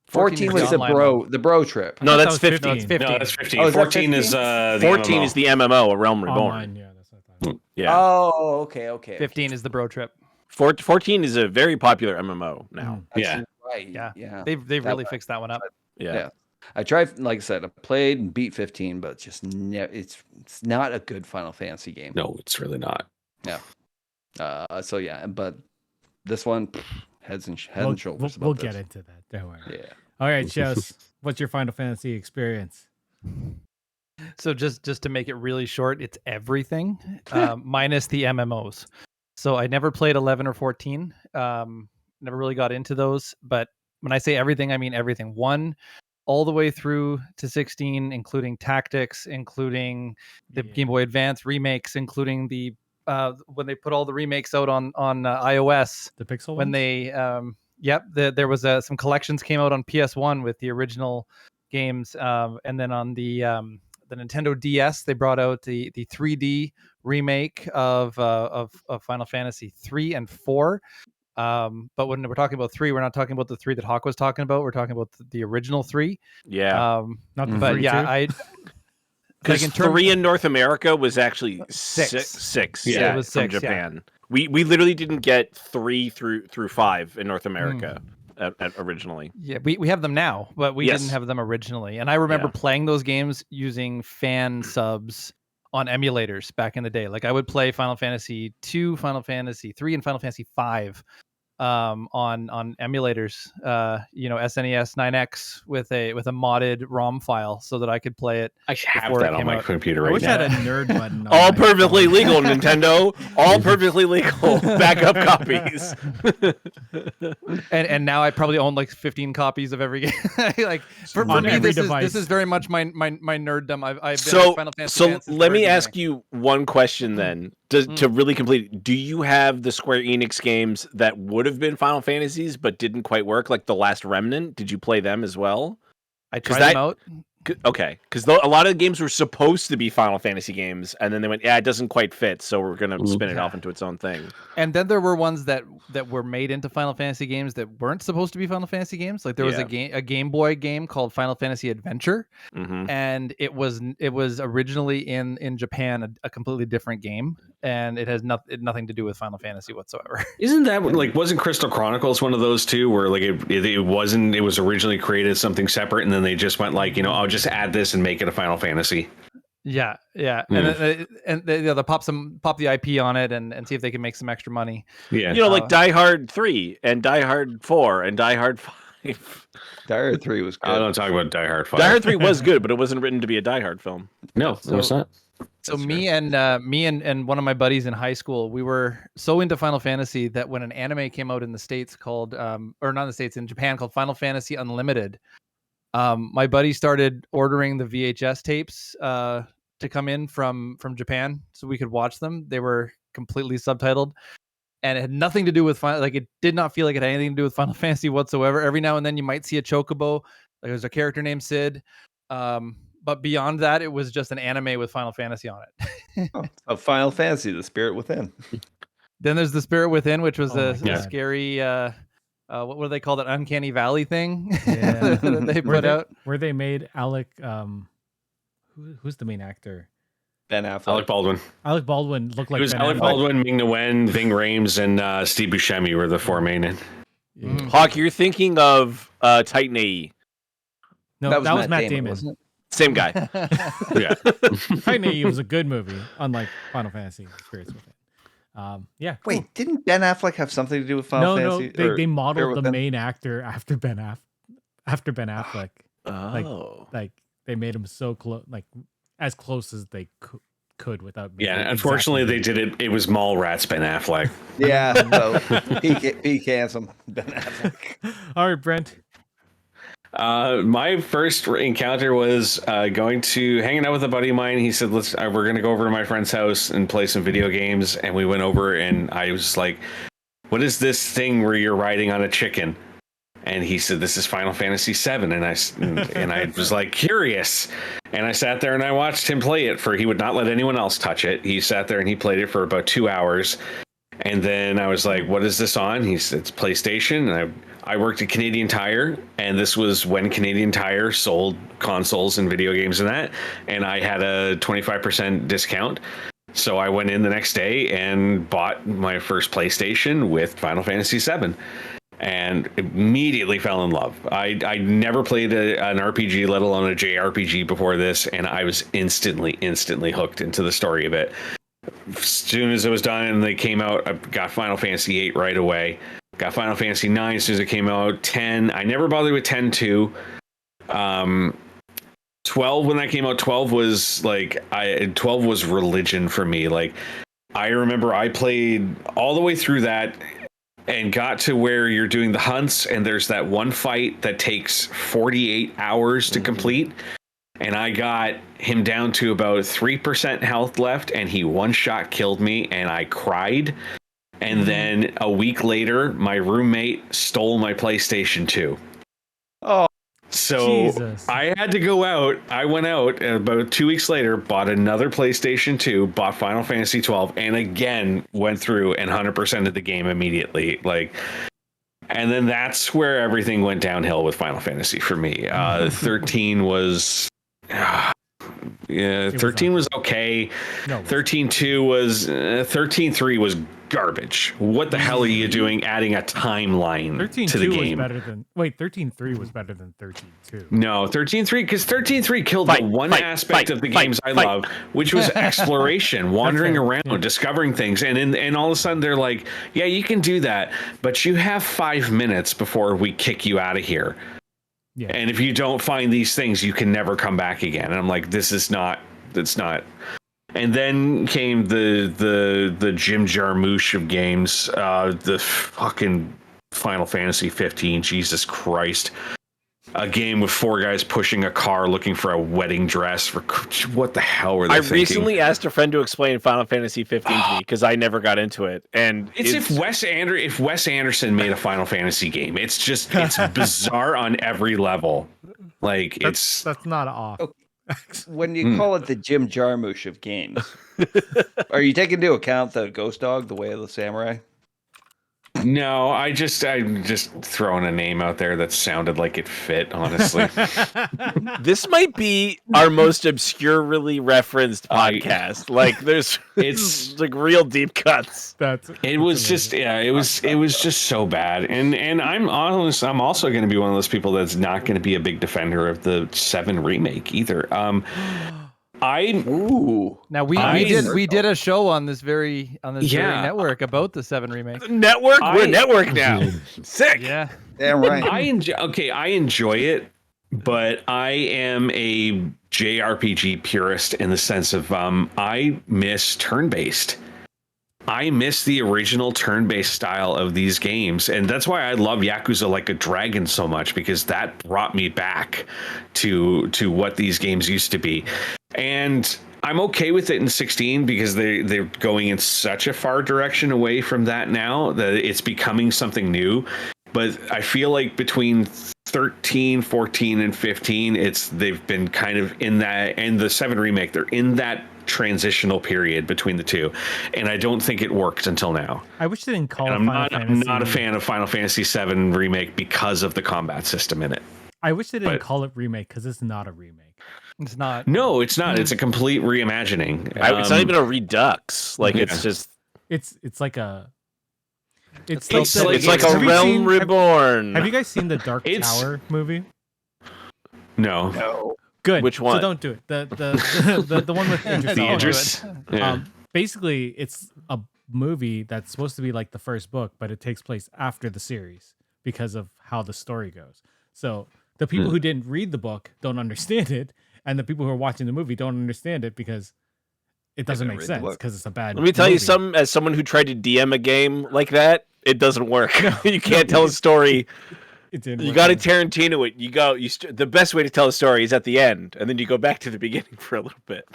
14 was the bro trip. No, that's 15. 15. No, it's 15. No, that's 15. Oh, is that 14 is 14 is the MMO, A Realm Reborn. Online, yeah, that's what I thought. Yeah. Oh, okay. 15 is the bro trip. 14 is a very popular MMO now. Yeah. Right. Yeah. They've really fixed that one up. Yeah. I tried, like I said, I played and beat 15, but just it's not a good Final Fantasy game. No, it's really not. Yeah. But this one, heads and shoulders. We'll get into that. Don't worry. Yeah. All right, Jess, what's your Final Fantasy experience? So just to make it really short, it's everything minus the MMOs. So I never played 11 or 14. Never really got into those. But when I say everything, I mean everything. 1 all the way through to 16, including Tactics, including the Game Boy Advance remakes, including the when they put all the remakes out on iOS. The Pixel when ones? they there was some collections came out on PS1 with the original games, and then on the Nintendo DS they brought out the 3D remake of Final Fantasy 3 and 4. But when we're talking about 3, we're not talking about the 3 that Hawk was talking about. We're talking about the original 3. Yeah. Not the but 3 yeah, too? I Because in terms- 3 in North America was actually 6. 6. Yeah, it was from 6, yeah. Japan. We literally didn't get 3 through 5 in North America originally. Yeah, we have them now, but we Yes. didn't have them originally. And I remember playing those games using fan subs on emulators back in the day. Like I would play Final Fantasy 2, Final Fantasy 3, and Final Fantasy 5 on emulators, SNES 9X with a modded ROM file so that I could play it. I have before it that on came my out. computer I right wish I now. had a nerd button. on All my perfectly phone. legal, Nintendo. All perfectly legal backup copies. And now I probably own like 15 copies of every game. Like for On me, every this device. is very much my nerddom. I've been So, a Final Fantasy so fan since the let me very ask beginning. you one question then. To really complete it, do you have the Square Enix games that would have been Final Fantasies but didn't quite work, like The Last Remnant? Did you play them as well? I tried them out. Okay, because a lot of the games were supposed to be Final Fantasy games, and then they went, yeah, it doesn't quite fit, so we're going to spin it off into its own thing. And then there were ones that were made into Final Fantasy games that weren't supposed to be Final Fantasy games. Like there was a Game Boy game called Final Fantasy Adventure, and it was originally in Japan a completely different game, and it has nothing to do with Final Fantasy whatsoever. Isn't that wasn't Crystal Chronicles one of those too, where like it was originally created as something separate, and then they just went like, I'll just add this and make it a Final Fantasy. Yeah. And they'll pop the IP on it and see if they can make some extra money. Yeah, like Die Hard 3 and Die Hard 4 and Die Hard 5. Die Hard 3 was good. I don't talk about Die Hard 5. Die Hard 3 was good, but it wasn't written to be a Die Hard film. No, it was not. So me and one of my buddies in high school, we were so into Final Fantasy that when an anime came out in the States called, or not in the States, in Japan called Final Fantasy Unlimited, my buddy started ordering the VHS tapes to come in from Japan so we could watch them. They were completely subtitled, and it had nothing to do with it did not feel like it had anything to do with Final Fantasy whatsoever. Every now and then you might see a chocobo, like there's a character named Sid. But beyond that, it was just an anime with Final Fantasy on it. Of Final Fantasy, The Spirit Within. Then there's The Spirit Within, which was a God. scary, what do they call that? Uncanny Valley thing Yeah. that they put out. Where they made Alec, who's the main actor? Ben Affleck. Alec Baldwin. Alec Baldwin looked like It was Ben Alec Affleck. Baldwin, Ming Na Wen, Ving Rhames, and Steve Buscemi were the four main. Hawk, you're thinking of Titan AE. No, that was Matt Damon. wasn't it? Same guy. Yeah. Titan AE was a good movie, unlike Final Fantasy Spirits Within. Yeah. Cool. Wait, didn't Ben Affleck have something to do with Final Fantasy? No, they modeled the Within? main actor after Ben Affleck. Oh. Like they made him so close, like as close as they could without. Yeah, unfortunately, they did it. It was Mallrats Ben Affleck. Yeah, so peak handsome Ben Affleck. All right, Brent. My first encounter was hanging out with a buddy of mine. He said, we're going to go over to my friend's house and play some video games. And we went over and I was like, what is this thing where you're riding on a chicken? And he said, this is Final Fantasy VII. And I was like, curious. And I sat there and I watched him play it he would not let anyone else touch it. He sat there and he played it for about 2 hours. And then I was like, what is this on? He said, it's PlayStation. And I worked at Canadian Tire, and this was when Canadian Tire sold consoles and video games and that. And I had a 25% discount. So I went in the next day and bought my first PlayStation with Final Fantasy VII. And immediately fell in love. I never played an RPG, let alone a JRPG before this, and I was instantly hooked into the story of it. As soon as it was done and they came out, I got Final Fantasy VIII right away. Got Final Fantasy IX as soon as it came out. 10, I never bothered with 10 2. 12 when that came out, 12 was 12 was religion for me. Like, I remember I played all the way through that and got to where you're doing the hunts and there's that one fight that takes 48 hours to complete. And I got him down to about 3% health left and he one-shot killed me and I cried. And then a week later, my roommate stole my PlayStation 2. Oh, so Jesus. I had to go out. I went out and about 2 weeks later, bought another PlayStation 2, bought Final Fantasy 12, and again went through and 100%ed the game immediately. And then that's where everything went downhill with Final Fantasy for me. 13 was. Yeah, 13 was okay. No. 13.2 was 13.3 was garbage. What the hell are you doing adding a timeline to the 13.2 game? was better than 13.3 was better than 13.2. No, 13.3 because 13.3 killed the one aspect of the games I love, which was exploration, wandering around, discovering things, and all of a sudden they're like, yeah, you can do that, but you have 5 minutes before we kick you out of here. Yeah. And if you don't find these things, you can never come back again. And I'm like, it's not. And then came the Jim Jarmusch of games, the fucking Final Fantasy 15. Jesus Christ. A game with 4 guys pushing a car looking for a wedding dress. What the hell were they thinking? Recently asked a friend to explain Final Fantasy 15 to me because I never got into it. And it's if Wes Anderson made a Final Fantasy game. It's bizarre on every level. Like That's not off. When you call it the Jim Jarmusch of games, are you taking into account the Ghost Dog, the Way of the Samurai? No, I'm just throwing a name out there that sounded like it fit, honestly. This might be our most obscurely referenced podcast. It's like real deep cuts. It was just so bad. And I'm honest, I'm also going to be one of those people that's not going to be a big defender of the 7 remake either. Now we did a show on this very network about the 7 remake. We're network now. Sick. Yeah. Damn right. I enjoy it, but I am a JRPG purist in the sense of I miss turn-based. I miss the original turn-based style of these games, and that's why I love Yakuza Like a Dragon so much, because that brought me back to what these games used to be. And I'm okay with it in 16 because they're going in such a far direction away from that now that it's becoming something new. But I feel like between 13, 14, and 15, they've been kind of in that, and the 7 remake, they're in that transitional period between the two, and I don't think it worked until now. I wish they didn't call it I'm not a fan of Final Fantasy VII remake because of the combat system in it. I wish they didn't call it remake because it's not a remake. It's not. No, it's not. It's a complete reimagining. It's not even a redux. Like it's just. It's like a. It's like a realm reborn. Have you guys seen the Dark Tower movie? No. Good. Which one? So don't do it. The one with Idris. Yeah. Basically, it's a movie that's supposed to be like the first book, but it takes place after the series because of how the story goes. So the people who didn't read the book don't understand it, and the people who are watching the movie don't understand it because it doesn't make sense because it's a bad. Let me tell you something. As someone who tried to DM a game like that, it doesn't work. You can't tell a story. You got to Tarantino it. The best way to tell a story is at the end, and then you go back to the beginning for a little bit.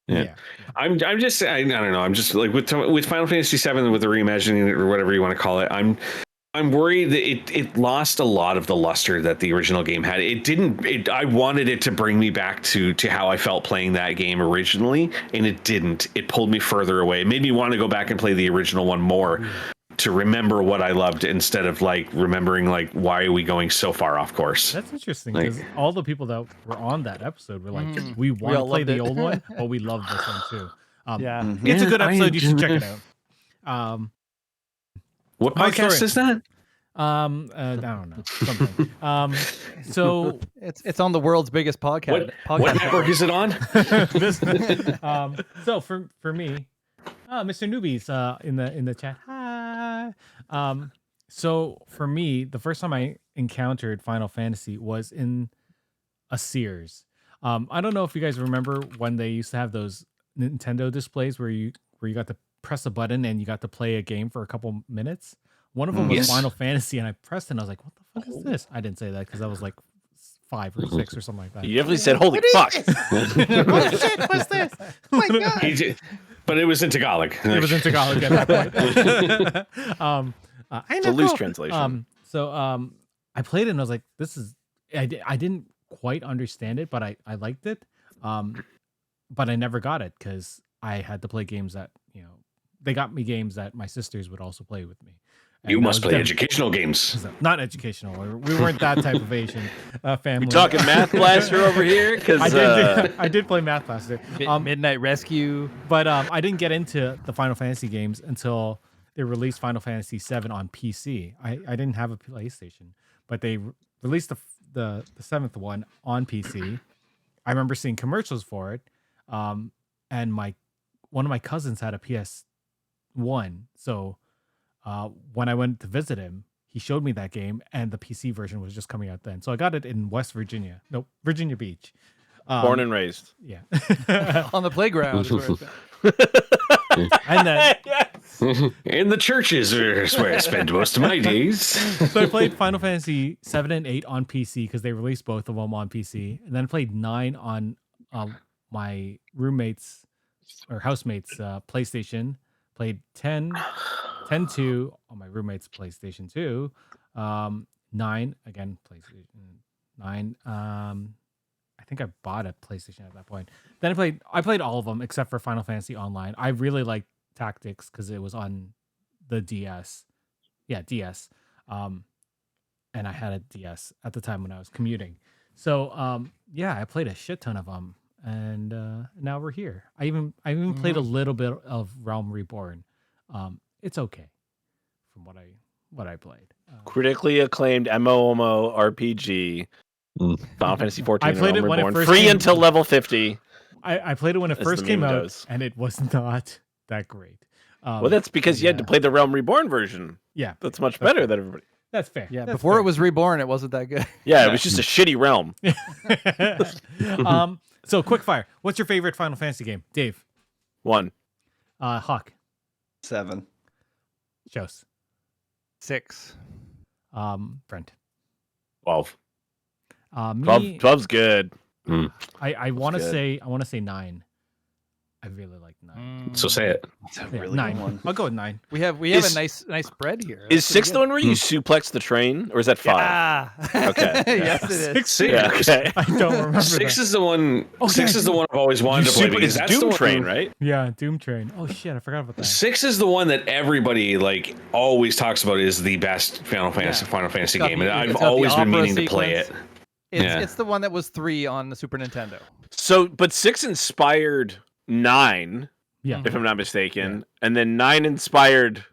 Yeah. I don't know. I'm just like with Final Fantasy VII, with the reimagining or whatever you want to call it. I'm worried that it lost a lot of the luster that the original game had. I wanted it to bring me back to how I felt playing that game originally, and it didn't. It pulled me further away. It made me want to go back and play the original one more to remember what I loved instead of like remembering like why are we going so far off course. That's interesting because all the people that were on that episode were like, we want to play the old one, but we love this one too. It's a good episode. You should check it out. What podcast is that? I don't know. Something. So it's on the world's biggest podcast. What network is it on? So for me, Mr. Newbies in the chat. Hi. So for me, the first time I encountered Final Fantasy was in a Sears. I don't know if you guys remember when they used to have those Nintendo displays where you got to press a button and you got to play a game for a couple minutes. One of them was Final Fantasy, and I pressed it and I was like, what the fuck is this? I didn't say that because I was like 5 or 6 or something like that. You definitely said, holy fuck. What's this? Oh my God. But it was in Tagalog. It was in Tagalog at that point. It's a loose translation. So I played it and I was like, this is... I didn't quite understand it, but I liked it. But I never got it because I had to play games that, they got me games that my sisters would also play with me. And you must play educational games. Not educational. We weren't that type of Asian family. You talking Math Blaster over here? Because I did play Math Blaster. Midnight Rescue. But I didn't get into the Final Fantasy games until they released Final Fantasy VII on PC. I didn't have a PlayStation, but they released the 7th one on PC. I remember seeing commercials for it, and one of my cousins had a PS1, so when I went to visit him, he showed me that game, and the PC version was just coming out then. So I got it in West Virginia. Nope, Virginia Beach. Born and raised. Yeah. On the playground. And then in the churches is where I spend most of my days. So I played Final Fantasy 7 and 8 on PC because they released both of them on PC, and then I played 9 on my roommate's or housemate's PlayStation. Played 10-2 on my roommate's PlayStation 2. 9 again, PlayStation 9. I think I bought a PlayStation at that point. Then I played all of them except for Final Fantasy Online. I really liked Tactics because it was on the DS. Yeah, DS. And I had a DS at the time when I was commuting. So I played a shit ton of them. And now we're here. I even played a little bit of Realm Reborn. It's okay from what I played. Critically acclaimed MMORPG. Final Fantasy XIV. I played it when it first free came until level 50. I played it when it first came out, and it was not that great. Well, that's because you had to play the Realm Reborn version. Yeah, that's much better than everybody. That's fair. Yeah, before it was reborn, it wasn't that good. Yeah, it was just a shitty realm. So quick fire. What's your favorite Final Fantasy game, Dave? 1. Hawk. 7. Shows. 6. Brent. 12. Me. 12's good. I want to say 9. I really like 9. So say it. It's a really 9. good one. I'll go with 9. We have a nice spread here. Is 6 the one where you suplex the train, or is that 5? Ah. Okay. Yes, it is. 6. Yeah, okay. I don't remember. 6 that. is the one. Oh, 6 is the one I've always wanted to play because that's Doom the one, Train, right? Yeah, Doom Train. Oh shit, I forgot about that. 6 is the one that everybody like always talks about is the best Final Fantasy game, and I've always been meaning to play it. It's the one that was 3 on the Super Nintendo. So, but 6 inspired 9, Yeah. if I'm not mistaken, and then 9 inspired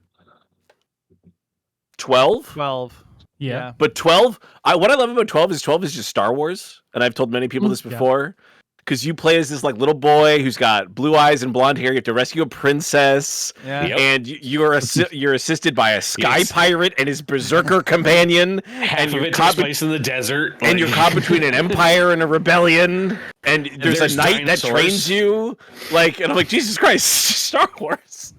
12. 12. Yeah. But 12, what I love about 12 is just Star Wars, and I've told many people this before. Because you play as this like little boy who's got blue eyes and blonde hair. You have to rescue a princess, and you're assisted by a sky pirate and his berserker companion. And you're takes place in the desert, and you're caught between an empire and a rebellion. And there's a knight that trains you. Like, and I'm like, Jesus Christ, Star Wars.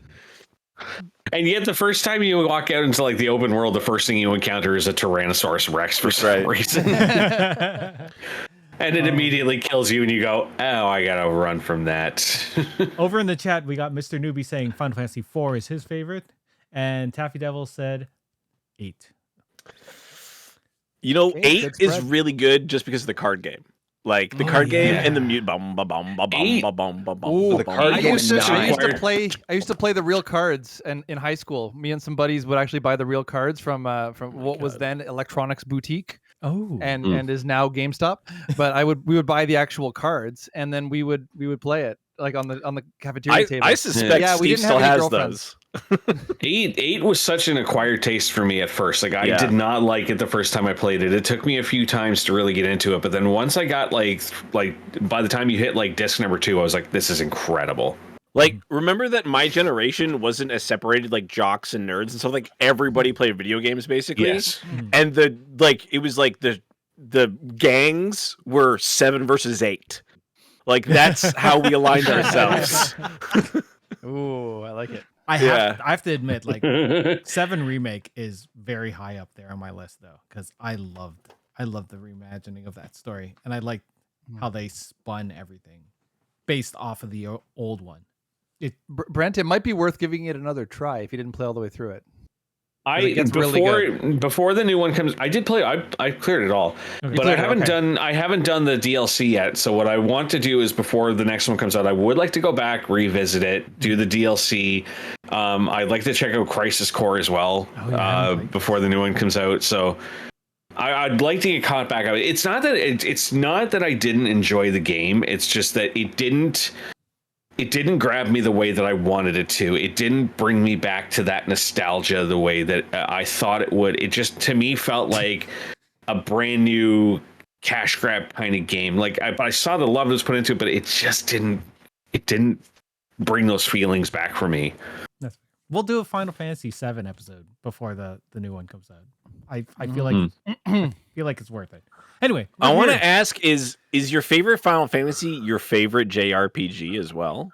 And yet, the first time you walk out into like the open world, the first thing you encounter is a Tyrannosaurus Rex for some reason. And it immediately kills you, and you go, "Oh, I gotta run from that." Over in the chat, we got Mr. Newbie saying Final Fantasy IV is his favorite, and Taffy Devil said 8. You know, 8 is really good just because of the card game. Like the card game and the mute bum bum bum bum bum bum bum bum. The card game. I used to play the real cards, and in high school, me and some buddies would actually buy the real cards from what was then Electronics Boutique. Oh, and is now GameStop. But we would buy the actual cards, and then we would play it like on the cafeteria table. I suspect Steve still has those. 8 was such an acquired taste for me at first. Like I did not like it the first time I played it. It took me a few times to really get into it, but then once I got like by the time you hit like disc number 2, I was like, this is incredible. Like, remember that my generation wasn't as separated like jocks and nerds and stuff. Like everybody played video games basically. Yes. And it was like the gangs were 7 versus 8. Like that's how we aligned ourselves. Ooh, I like it. I have to admit, like 7 Remake is very high up there on my list though, because I loved the reimagining of that story, and I liked how they spun everything based off of the old one. Brent, it might be worth giving it another try if you didn't play all the way through it. Before the new one comes, I did play. I cleared it all, but I haven't done the DLC yet. So what I want to do is before the next one comes out, I would like to go back, revisit it, do the DLC. I'd like to check out Crisis Core as well before the new one comes out. So I'd like to get caught back up. It's not that I didn't enjoy the game. It's just that it didn't grab me the way that I wanted it to. It didn't bring me back to that nostalgia the way that I thought it would. It just, to me, felt like a brand new cash grab kind of game. Like I saw the love that was put into it, but it just didn't bring those feelings back for me. We'll do a Final Fantasy VII episode before the new one comes out. I feel like it's worth it. Anyway, I want to ask: is your favorite Final Fantasy your favorite JRPG as well?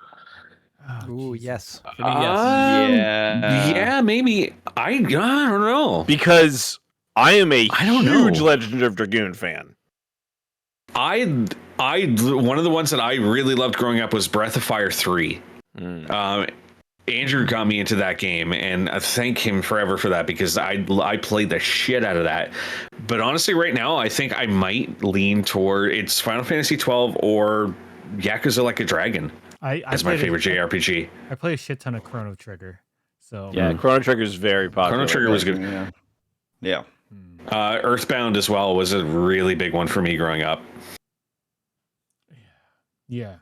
Ooh, yes. For me, yes. Yeah, maybe. I don't know, because I am a huge Legend of Dragoon fan. One of the ones that I really loved growing up was Breath of Fire 3. Andrew got me into that game, and I thank him forever for that, because I played the shit out of that. But honestly, right now, I think I might lean toward it's Final Fantasy 12 or Yakuza Like a Dragon. That's my favorite JRPG. I play a shit ton of Chrono Trigger. So yeah, Chrono Trigger is very popular. Chrono Trigger was good. Yeah. Earthbound as well was a really big one for me growing up. Yeah.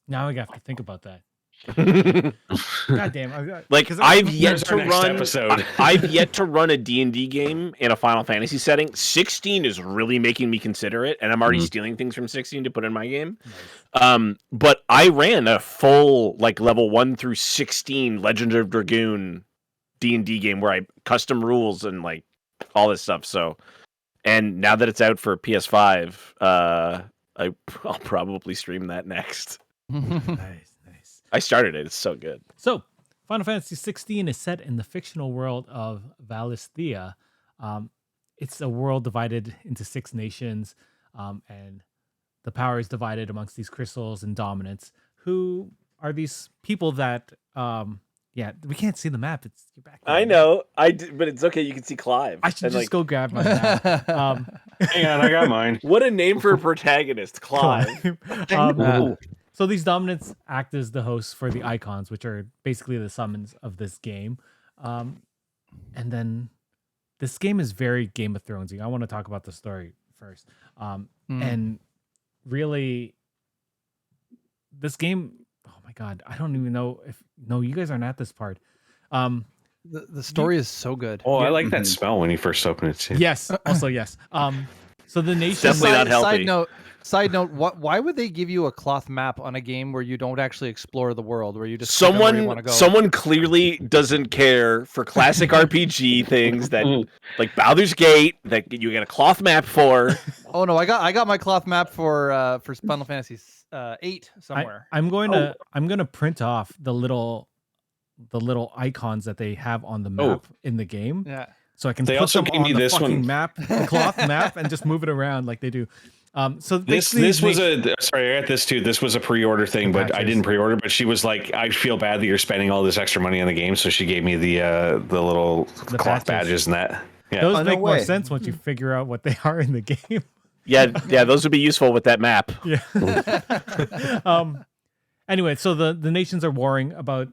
Now I have to think about that. God damn! Like I've yet to run a D&D game in a Final Fantasy setting. 16 is really making me consider it, and I'm already stealing things from 16 to put in my game. Nice. But I ran a full like level 1 through 16 Legend of Dragoon D&D game where I custom rules and like all this stuff. So, and now that it's out for PS5, I'll probably stream that next. Nice. I started it. It's so good. So, Final Fantasy XVI is set in the fictional world of Valisthea. It's a world divided into 6 nations, and the power is divided amongst these crystals and dominants, who are these people that, we can't see the map. It's your back. I know. But it's okay. You can see Clive. I should just go grab my map. Hang on, I got mine. What a name for a protagonist, Clive. So these dominants act as the hosts for the Eikons, which are basically the summons of this game. And then this game is very Game of Thronesy. I want to talk about the story first. And really, this game. Oh my god, I don't even know if you guys aren't at this part. The story is so good. Oh, I like that smell when you first open it too. Yes. Also, yes. So the nation. Definitely not healthy. Side note. Why would they give you a cloth map on a game where you don't actually explore the world, where you just click on where you want to go? Someone clearly doesn't care for classic RPG things that like Baldur's Gate that you get a cloth map for. Oh no, I got my cloth map for Final Fantasy VIII somewhere. I'm going to print off the little icons that they have on the map in the game. Yeah. So I can They put also them gave on me the this fucking one. map, the cloth map, and just move it around like they do. So This was sorry, I got this too. This was a pre-order thing, but I didn't pre-order. But she was like, I feel bad that you're spending all this extra money on the game, so she gave me the little cloth badges and that. Yeah. Those make more sense once you figure out what they are in the game. Yeah, those would be useful with that map. Yeah. Anyway, so the nations are warring about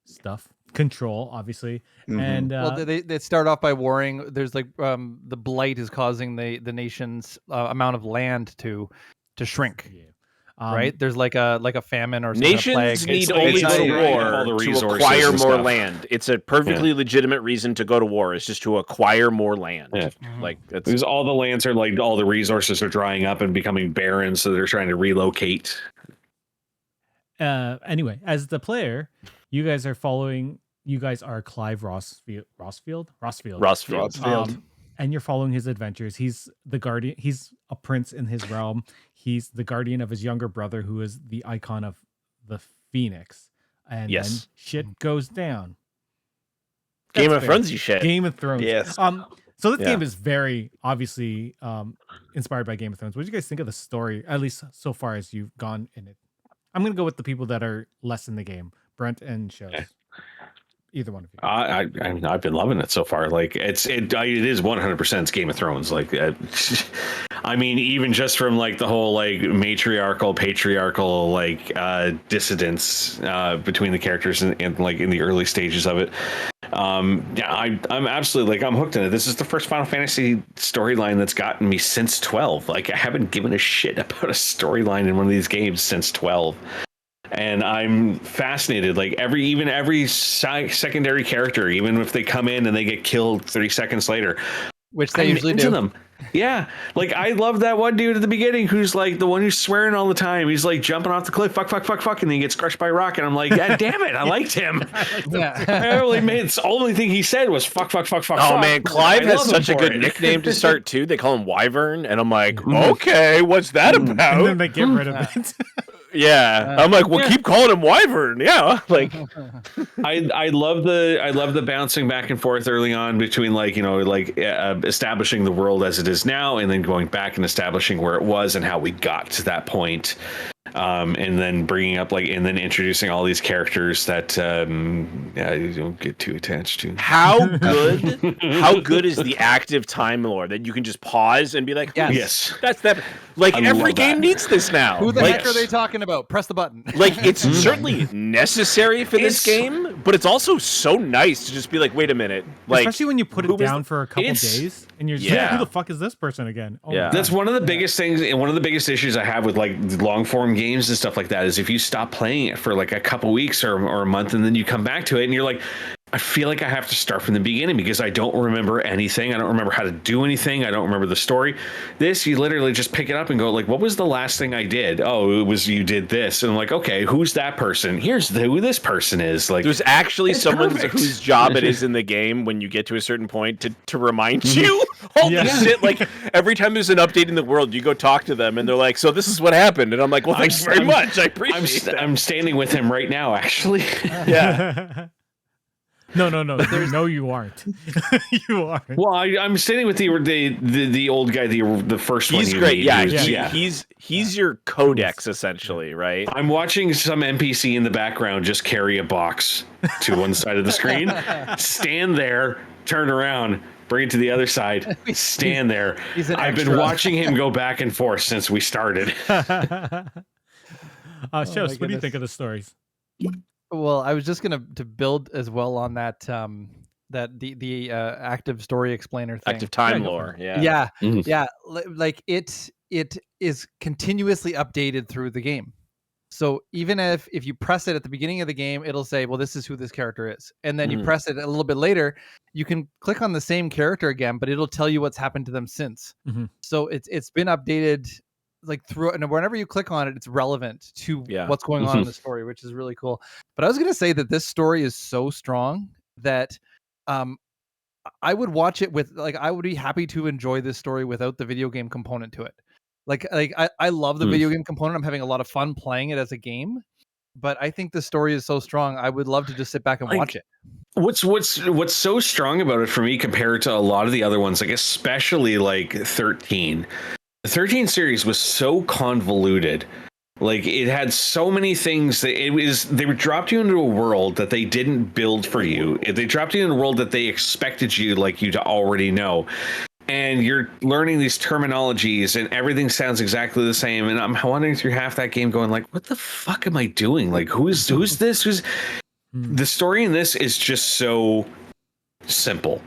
stuff. Control, obviously, and they start off by warring. There's like the blight is causing the nation's amount of land to shrink. Right? There's like a famine or some nations kind of plague. need only go to war to acquire more land. It's a perfectly legitimate reason to go to war. It's just to acquire more land. Yeah. Like it's, because all the lands are like all the resources are drying up and becoming barren, so they're trying to relocate. Anyway, as the player, you guys are Clive Rossfield, and you're following his adventures. He's the guardian. He's a prince in his realm. He's the guardian of his younger brother, who is the icon of the Phoenix. And then shit goes down. Game of Thrones shit. Game of Thrones. Yes. So this game is very obviously inspired by Game of Thrones. What did you guys think of the story, at least so far as you've gone in it? I'm going to go with the people that are less in the game, Brent and Shows. Either one of you. I've been loving it so far. Like it is 100% Game of Thrones. Like, I mean, even just from like the whole like patriarchal like dissidence between the characters and like in the early stages of it. I'm absolutely like I'm hooked in it. This is the first Final Fantasy storyline that's gotten me since 12. Like I haven't given a shit about a storyline in one of these games since 12. And I'm fascinated. Like every secondary character, even if they come in and they get killed 30 seconds later, which they usually do. Them. Yeah, like I love that one dude at the beginning who's like the one who's swearing all the time. He's like jumping off the cliff, fuck, and then he gets crushed by a rock. And I'm like, God damn it, I liked him. The only thing he said was fuck. Oh man, Clive has such a good nickname to start too. They call him Wyvern, and I'm like, okay, what's that about? And then they get rid of it. Yeah, I'm like, well, keep calling him Wyvern. Yeah, like I love the bouncing back and forth early on between like establishing the world as it is now, and then going back and establishing where it was and how we got to that point, and then bringing up and then introducing all these characters that you don't get too attached to. How good is the active Time Lord that you can just pause and be like, yes, that's that. Like every game needs this now. Who the heck are they talking about? Press the button. Like it's certainly necessary for this game, but it's also so nice to just be like, wait a minute. Like especially when you put it down for a couple days and you're just like, who the fuck is this person again? Oh, yeah. That's one of the biggest things, and one of the biggest issues I have with like long form games and stuff like that is if you stop playing it for like a couple weeks or a month and then you come back to it and you're like, I feel like I have to start from the beginning because I don't remember anything. I don't remember how to do anything. I don't remember the story. This, you literally just pick it up and go like, what was the last thing I did? Oh, it was you did this. And I'm like, okay, who's that person? Here's who this person is. Like, there's actually someone whose job it is in the game when you get to a certain point to remind you all this shit. Like every time there's an update in the world, you go talk to them and they're like, so this is what happened. And I'm like, well, thanks very much. I appreciate it. I'm standing with him right now, actually. Yeah. No, you aren't. You aren't. Well, I'm standing with the old guy, the first one. He's great. He's your codex essentially, right? I'm watching some NPC in the background just carry a box to one side of the screen, stand there, turn around, bring it to the other side, stand there. I've been watching him go back and forth since we started. Shows, what do you think of the stories? Well, I was just gonna to build as well on that that the active story explainer thing. Active time lore. Yeah. Yeah, Mhm. yeah. Like it is continuously updated through the game. So even if you press it at the beginning of the game, it'll say, well, this is who this character is. And then you Mhm. press it a little bit later, you can click on the same character again, but it'll tell you what's happened to them since. Mhm. So it's been updated like through, and whenever you click on it, it's relevant to Yeah. what's going on in the story, which is really cool. But I was going to say that this story is so strong that I would watch it with, like, I would be happy to enjoy this story without the video game component to it. Like I love the video game component. I'm having a lot of fun playing it as a game, but I think the story is so strong. I would love to just sit back and watch it. What's so strong about it for me compared to a lot of the other ones, like especially like 13. The 13 series was so convoluted. Like it had so many things that they dropped you into a world that they didn't build for you. They dropped you in a world that they expected you to already know. And you're learning these terminologies and everything sounds exactly the same. And I'm wondering through half that game going like, what the fuck am I doing? Like who's this? The story in this is just so simple.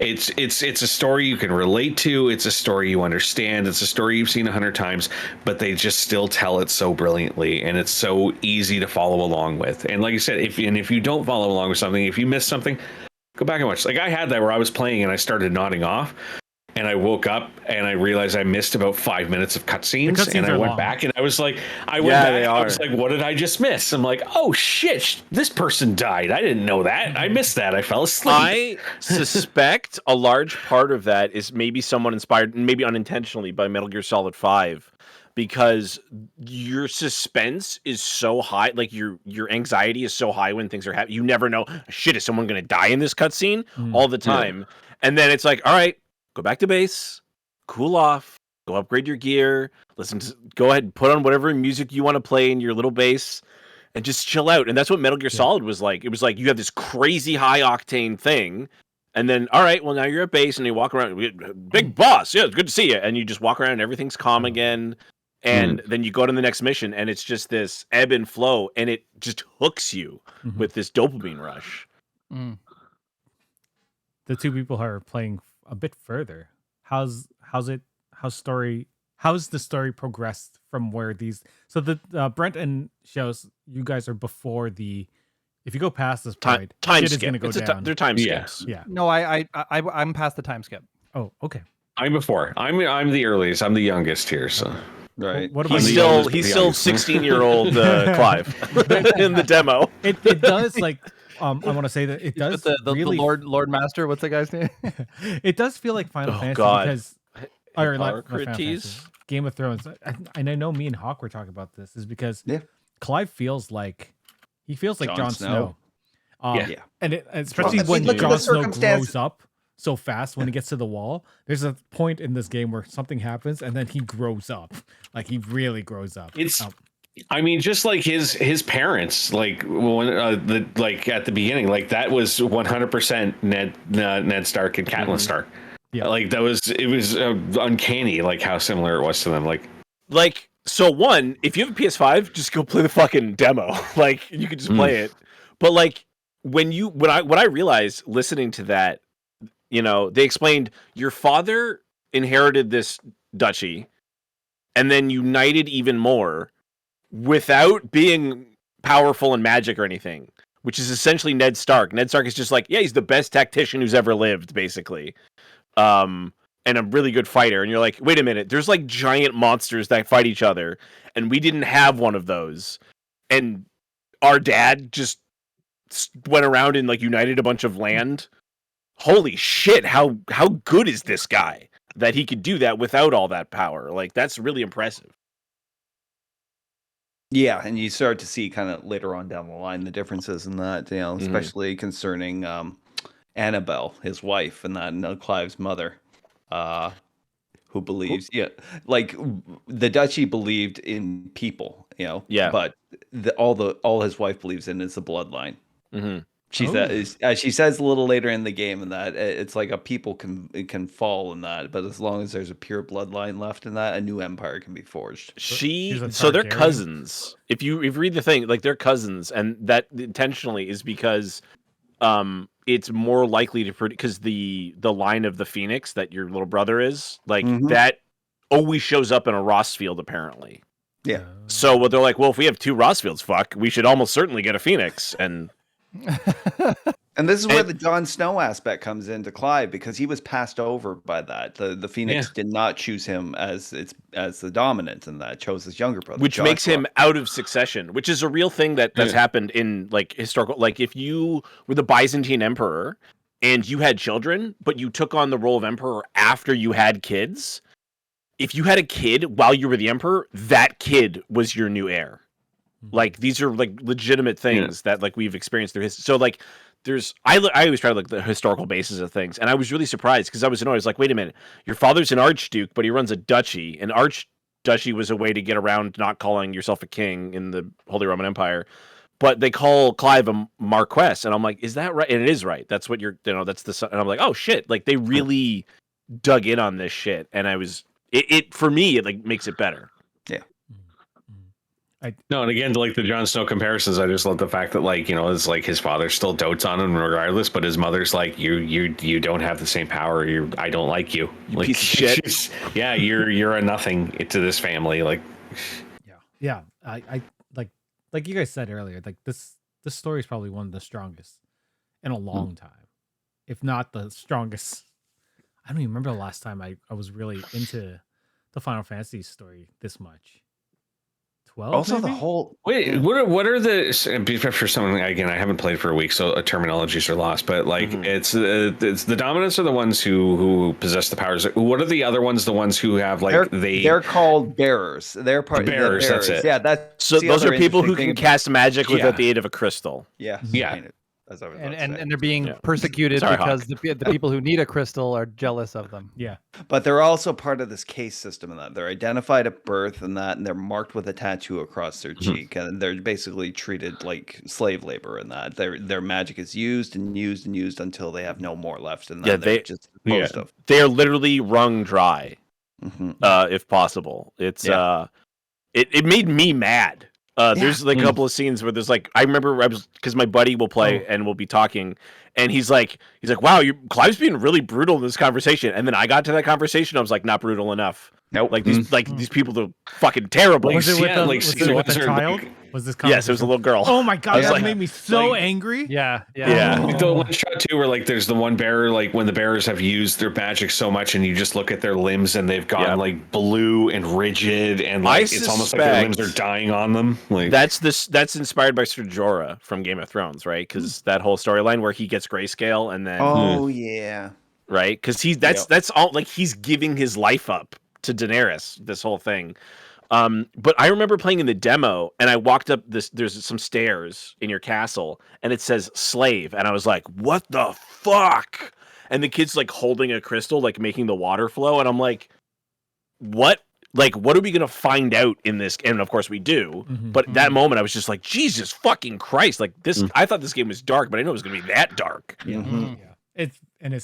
It's a story you can relate to. It's a story you understand. It's a story you've seen 100 times, but they just still tell it so brilliantly, and it's so easy to follow along with. And like I said, if you don't follow along with something, if you miss something, go back and watch. Like I had that where I was playing and I started nodding off, and I woke up and I realized I missed about 5 minutes of cutscenes, and I went back and I was like, I was like, what did I just miss? I'm like, oh shit, this person died. I didn't know that. I missed that. I fell asleep. I suspect a large part of that is maybe someone inspired, maybe unintentionally, by Metal Gear Solid 5, because your suspense is so high, like your anxiety is so high when things are happening. You never know, shit, is someone going to die in this cutscene all the time? And then it's like, all right, go back to base, cool off, go upgrade your gear, go ahead and put on whatever music you want to play in your little base, and just chill out. And that's what Metal Gear Solid was like. It was like you have this crazy high octane thing, and then, all right, well, now you're at base, and you walk around, big boss, yeah, it's good to see you. And you just walk around, and everything's calm again. And then you go to the next mission, and it's just this ebb and flow, and it just hooks you with this dopamine rush. The two people who are playing a bit further. How's the story progressed from where these? So the Brent and shows you guys are before the. If you go past this point, time shit skip. is going to go down. They're time skips. Yeah. No, I'm past the time skip. Oh, okay. I'm before. I'm the earliest. I'm the youngest here. So right. What about he's still 16-year-old Clive in the demo. It does like. I want to say that it does the really Lord Master. What's the guy's name? It does feel like Final Fantasy because or not Final Fantasy, Game of Thrones. And I know me and Hawk were talking about this is because Clive feels like Jon Snow. And especially when Jon Snow grows up so fast when he gets to the wall. There's a point in this game where something happens and then he grows up. Like he really grows up. I mean, just like his parents, like when like at the beginning, like that was 100% Ned Stark and Catelyn Stark. Yeah, like it was uncanny, like how similar it was to them. Like so one, if you have a PS5, just go play the fucking demo. Like you could just play it. But like when I realized listening to that, you know, they explained your father inherited this duchy, and then united even more. Without being powerful in magic or anything, which is essentially Ned Stark. Ned Stark is just like, yeah, he's the best tactician who's ever lived, basically. And a really good fighter. And you're like, wait a minute, there's like giant monsters that fight each other, and we didn't have one of those. And our dad just went around and like united a bunch of land. Holy shit, how good is this guy that he could do that without all that power? Like, that's really impressive. Yeah, and you start to see kind of later on down the line the differences in that, you know, especially concerning Annabelle, his wife, and Clive's mother, who believes, like the duchy believed in people, you know, but all his wife believes in is the bloodline. She says a little later in the game, in that it's like a people can fall in that, but as long as there's a pure bloodline left in that, a new empire can be forged. So they're cousins. If you read the thing, like they're cousins, and that intentionally is because in it's more likely to because the line of the Phoenix that your little brother is like Mhm. that always shows up in a Ross field apparently. Yeah. So what they're like, well, if we have 2 Ross fields, we should almost certainly get a Phoenix. And this is where the Jon Snow aspect comes into Clive, because he was passed over by that. The Phoenix did not choose him as the dominant, and that chose his younger brother, which Joshua. makes him out of succession, which is a real thing that's happened in like historical. Like if you were the Byzantine emperor and you had children, but you took on the role of emperor after you had kids. If you had a kid while you were the emperor, that kid was your new heir. Like these are like legitimate things that like we've experienced through history. So like I always try to look at the historical basis of things, and I was really surprised because I was like, wait a minute, your father's an archduke, but he runs a duchy. An archduchy was a way to get around not calling yourself a king in the Holy Roman Empire. But they call Clive a Marquess, and I'm like, is that right? And it is right. That's what that's the son. And I'm like, oh shit! Like they really dug in on this shit, and I was. It for me, it like makes it better. Yeah. No, and again, like the Jon Snow comparisons, I just love the fact that like it's like his father still dotes on him regardless, but his mother's like you don't have the same power. I don't like you. Like, piece of shit. Yeah, you're a nothing to this family. Like, yeah. I like you guys said earlier. Like this story is probably one of the strongest in a long time, if not the strongest. I don't even remember the last time I was really into the Final Fantasy story this much. 12. Also, maybe? the whole what are the for someone again? I haven't played for a week, so terminologies are lost. But like it's the dominants are the ones who possess the powers. What are the other ones? The ones who have like they're called bearers. They're part the bearers. the bearers. That's it. Yeah, that's So those are people who can cast magic without Yeah. the aid of a crystal. Yeah. Yeah. As I was about to say. And they're being persecuted Sorry, because the people who need a crystal are jealous of them. Yeah. But they're also part of this caste system, and that they're identified at birth, and they're marked with a tattoo across their cheek, and they're basically treated like slave labor. In that their magic is used and used and used until they have no more left, and then they're just disposed of. They are literally wrung dry, Mm-hmm. if possible. It's it made me mad. There's like a couple of scenes where there's like I remember because my buddy will play and we'll be talking, and he's like, wow, Clive's being really brutal in this conversation, and then I got to that conversation, I was like, not brutal enough. Nope. Like these people are fucking terrible. Was it with yeah, the, like, was it with the supervisor, child? like- Was this? Yes, it was a little girl. Oh my god, that like- made me so like- angry. Yeah. Like the one shot too, where like there's the one bearer, like when the bearers have used their magic so much, and you just look at their limbs and they've gotten like blue and rigid, and like it's almost like their limbs are dying on them. Like That's inspired by Ser Jorah from Game of Thrones, right? Because that whole storyline where he gets grayscale and then Yeah. right, because that's all like he's giving his life up to Daenerys. This whole thing. But I remember playing in the demo, and I walked up there's some stairs in your castle, and it says slave, and I was like, what the fuck? And the kid's like holding a crystal, like making the water flow, and I'm like, what? Like, what are we gonna find out in this? And of course we do. But at that moment I was just like, Jesus fucking Christ! Like this, I thought this game was dark, but I know it was gonna be that dark. Mm-hmm. Yeah.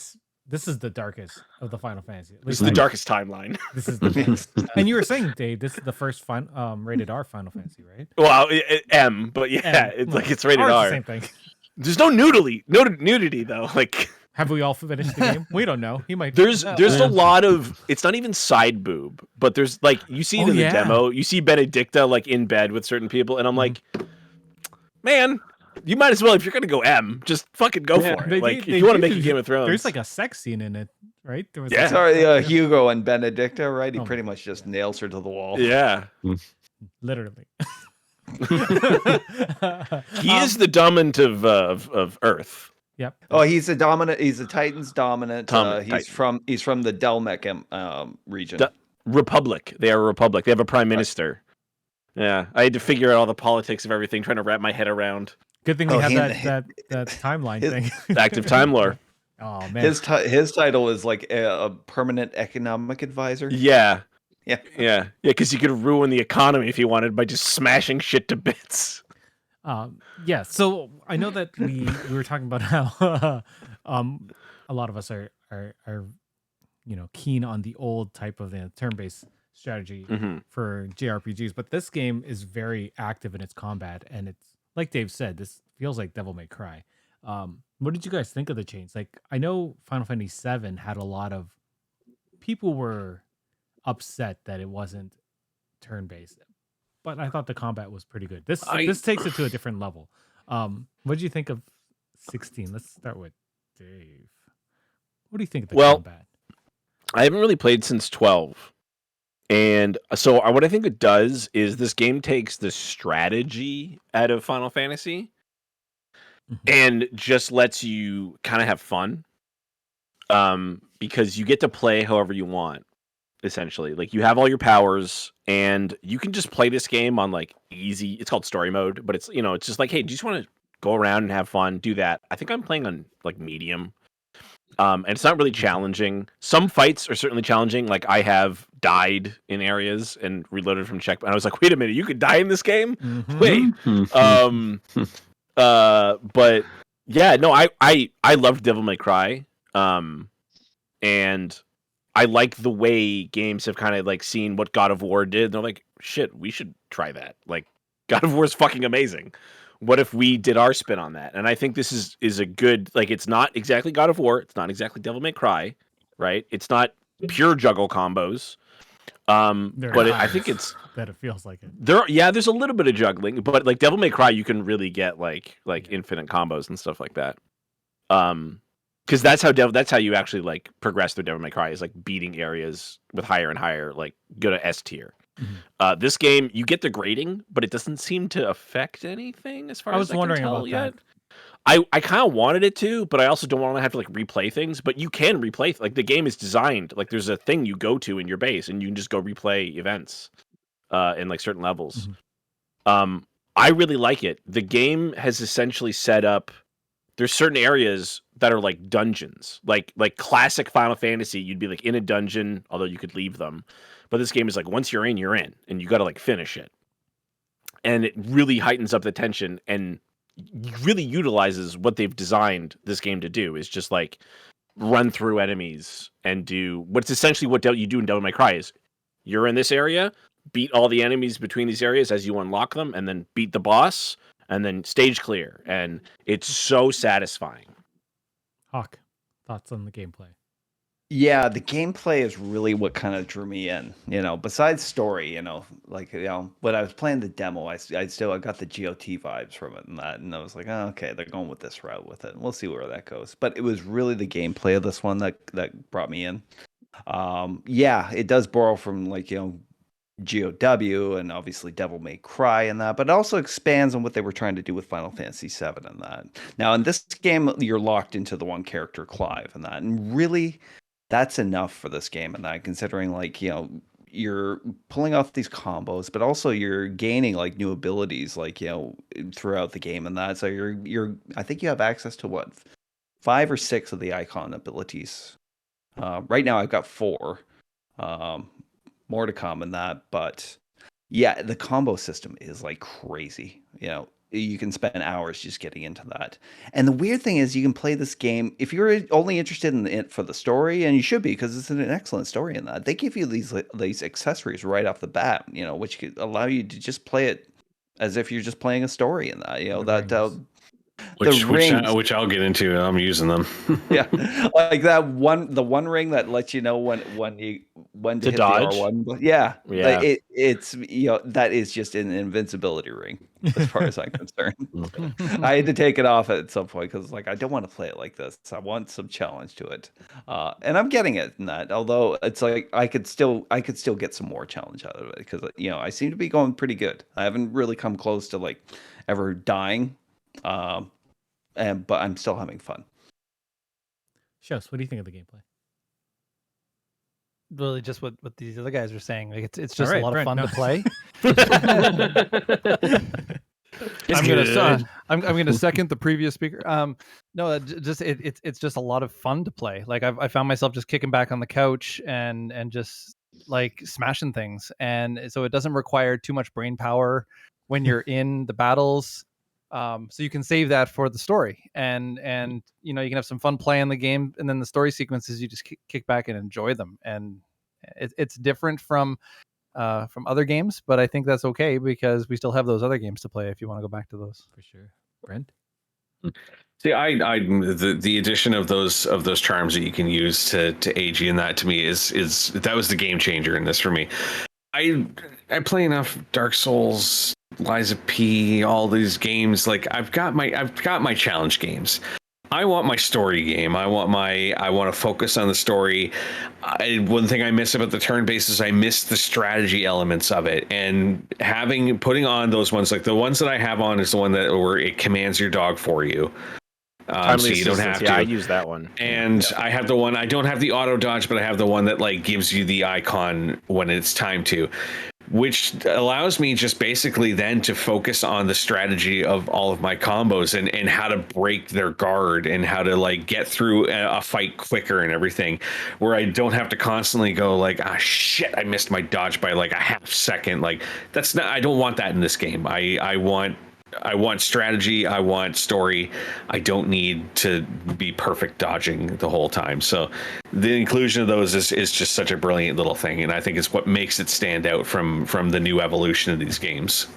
This is the darkest of the Final Fantasy. This is the darkest timeline. This is the best. And you were saying, Dave, this is the first rated R Final Fantasy, right? Well, M, but yeah, M. it's rated R. R. It's the same thing. There's no nudity though. Like, have we all finished the game? We don't know. He might. there's a lot of. It's not even side boob, but there's like you see it in the demo. You see Benedicta like in bed with certain people, and I'm like, man. You might as well, if you're gonna go M, just fucking go for it. If you want to make a Game of Thrones, there's like a sex scene in it, right? There was Sorry, Hugo and Benedicta, right? He pretty much just nails her to the wall. Yeah, literally. He is the dominant of Earth. Yep. Oh, he's a dominant. He's a Titan's dominant. He's Titan. from the Delmec region. Republic. They are a republic. They have a prime minister. Yeah, I had to figure out all the politics of everything, trying to wrap my head around. Good thing we have that timeline thing. Active time lore. Oh man, his title is like a permanent economic advisor. Yeah, yeah. Because you could ruin the economy if you wanted by just smashing shit to bits. Yeah. So I know that we were talking about how a lot of us are keen on the old type of turn-based strategy for JRPGs, but this game is very active in its combat, and it's like Dave said, this feels like Devil May Cry. What did you guys think of the change? Like, I know Final Fantasy VII had a lot of people were upset that it wasn't turn based, but I thought the combat was pretty good. This takes it to a different level. What did you think of 16? Let's start with Dave. What do you think of the combat? I haven't really played since 12. And so what I think it does is this game takes the strategy out of Final Fantasy and just lets you kind of have fun. Because you get to play however you want, essentially. Like, you have all your powers and you can just play this game on like easy. It's called story mode, but it's, it's just like, hey, do you just want to go around and have fun? Do that. I think I'm playing on like medium. And it's not really challenging. Some fights are certainly challenging. Like, I have died in areas and reloaded from checkpoint. I was like, wait a minute, you could die in this game? Wait. But yeah, no, I loved Devil May Cry. And I like the way games have kind of like seen what God of War did. They're like, shit, we should try that. Like, God of War is fucking amazing. What if we did our spin on that? And I think this is a good, like, it's not exactly God of War. It's not exactly Devil May Cry, right? It's not pure juggle combos. But I think it's that it feels like it. There's a little bit of juggling, but like Devil May Cry, you can really get like infinite combos and stuff like that. Because that's how you actually like progress through Devil May Cry, is like beating areas with higher and higher, like go to S tier. This game, you get the grading, but it doesn't seem to affect anything as far as I was wondering about yet. That. I kind of wanted it to, but I also don't want to have to like replay things. But you can replay, like the game is designed, like there's a thing you go to in your base, and you can just go replay events in like certain levels. I really like it. The game has essentially set up. There's certain areas that are like dungeons, like classic Final Fantasy. You'd be like in a dungeon, although you could leave them. But this game is like, once you're in, and you got to like finish it. And it really heightens up the tension and really utilizes what they've designed this game to do, is just like run through enemies and do what's essentially what you do in Devil May Cry is you're in this area, beat all the enemies between these areas as you unlock them, and then beat the boss, and then stage clear. And it's so satisfying. Hawk, thoughts on the gameplay? Yeah, the gameplay is really what kind of drew me in, besides story, like, when I was playing the demo, I got the GOT vibes from it and I was like, oh, okay, they're going with this route with it. And we'll see where that goes. But it was really the gameplay of this one that brought me in. Yeah, it does borrow from like, GOW and obviously Devil May Cry and that, but it also expands on what they were trying to do with Final Fantasy VII and that. Now, in this game, you're locked into the one character, Clive, and that. And really, that's enough for this game and that, considering like, you're pulling off these combos, but also you're gaining like new abilities, like, throughout the game and that. So I think you have access to what, 5 or 6 of the Eikon abilities. Right now I've got 4. More to come in that, but yeah, the combo system is like crazy. You can spend hours just getting into that. And the weird thing is, you can play this game if you're only interested in it for the story, and you should be, because it's an excellent story in that. They give you these accessories right off the bat, which could allow you to just play it as if you're just playing a story in that. Which I'll get into. I'm using them. Yeah, like the one ring that lets you know when to hit dodge. The R1. Yeah. Like it's that is just an invincibility ring as far as I'm concerned. I had to take it off at some point because like I don't want to play it like this. I want some challenge to it, and I'm getting it in that. Although it's like I could still get some more challenge out of it, because I seem to be going pretty good. I haven't really come close to like ever dying. But I'm still having fun. Shows, what do you think of the gameplay? Really, just what these other guys are saying. Like it's just a lot of fun to play. I'm gonna second the previous speaker. No, it's just a lot of fun to play. Like I found myself just kicking back on the couch and just like smashing things, and so it doesn't require too much brain power when you're in the battles. So you can save that for the story, and you can have some fun playing the game, and then the story sequences you just kick back and enjoy them. And it's different from other games, but I think that's okay because we still have those other games to play if you want to go back to those. For sure. Brent? See, the addition of those charms that you can use to age you, and that to me is that was the game changer in this for me. I play enough Dark Souls, Lies of P, all these games. Like I've got my challenge games. I want my story game. I want to focus on the story. One thing I miss about the turn-based is I miss the strategy elements of it. And putting on those ones, like the ones that I have on is the one where it commands your dog for you. So you don't have to. Yeah, I use that one. And I have the one, I don't have the auto dodge, but I have the one that like gives you the icon when it's time to, which allows me just basically then to focus on the strategy of all of my combos and how to break their guard and how to like get through a fight quicker and everything, where I don't have to constantly go like, ah, shit, I missed my dodge by like a half second. Like I don't want that in this game. I want strategy. I want story. I don't need to be perfect dodging the whole time. So the inclusion of those is just such a brilliant little thing. And I think it's what makes it stand out from the new evolution of these games.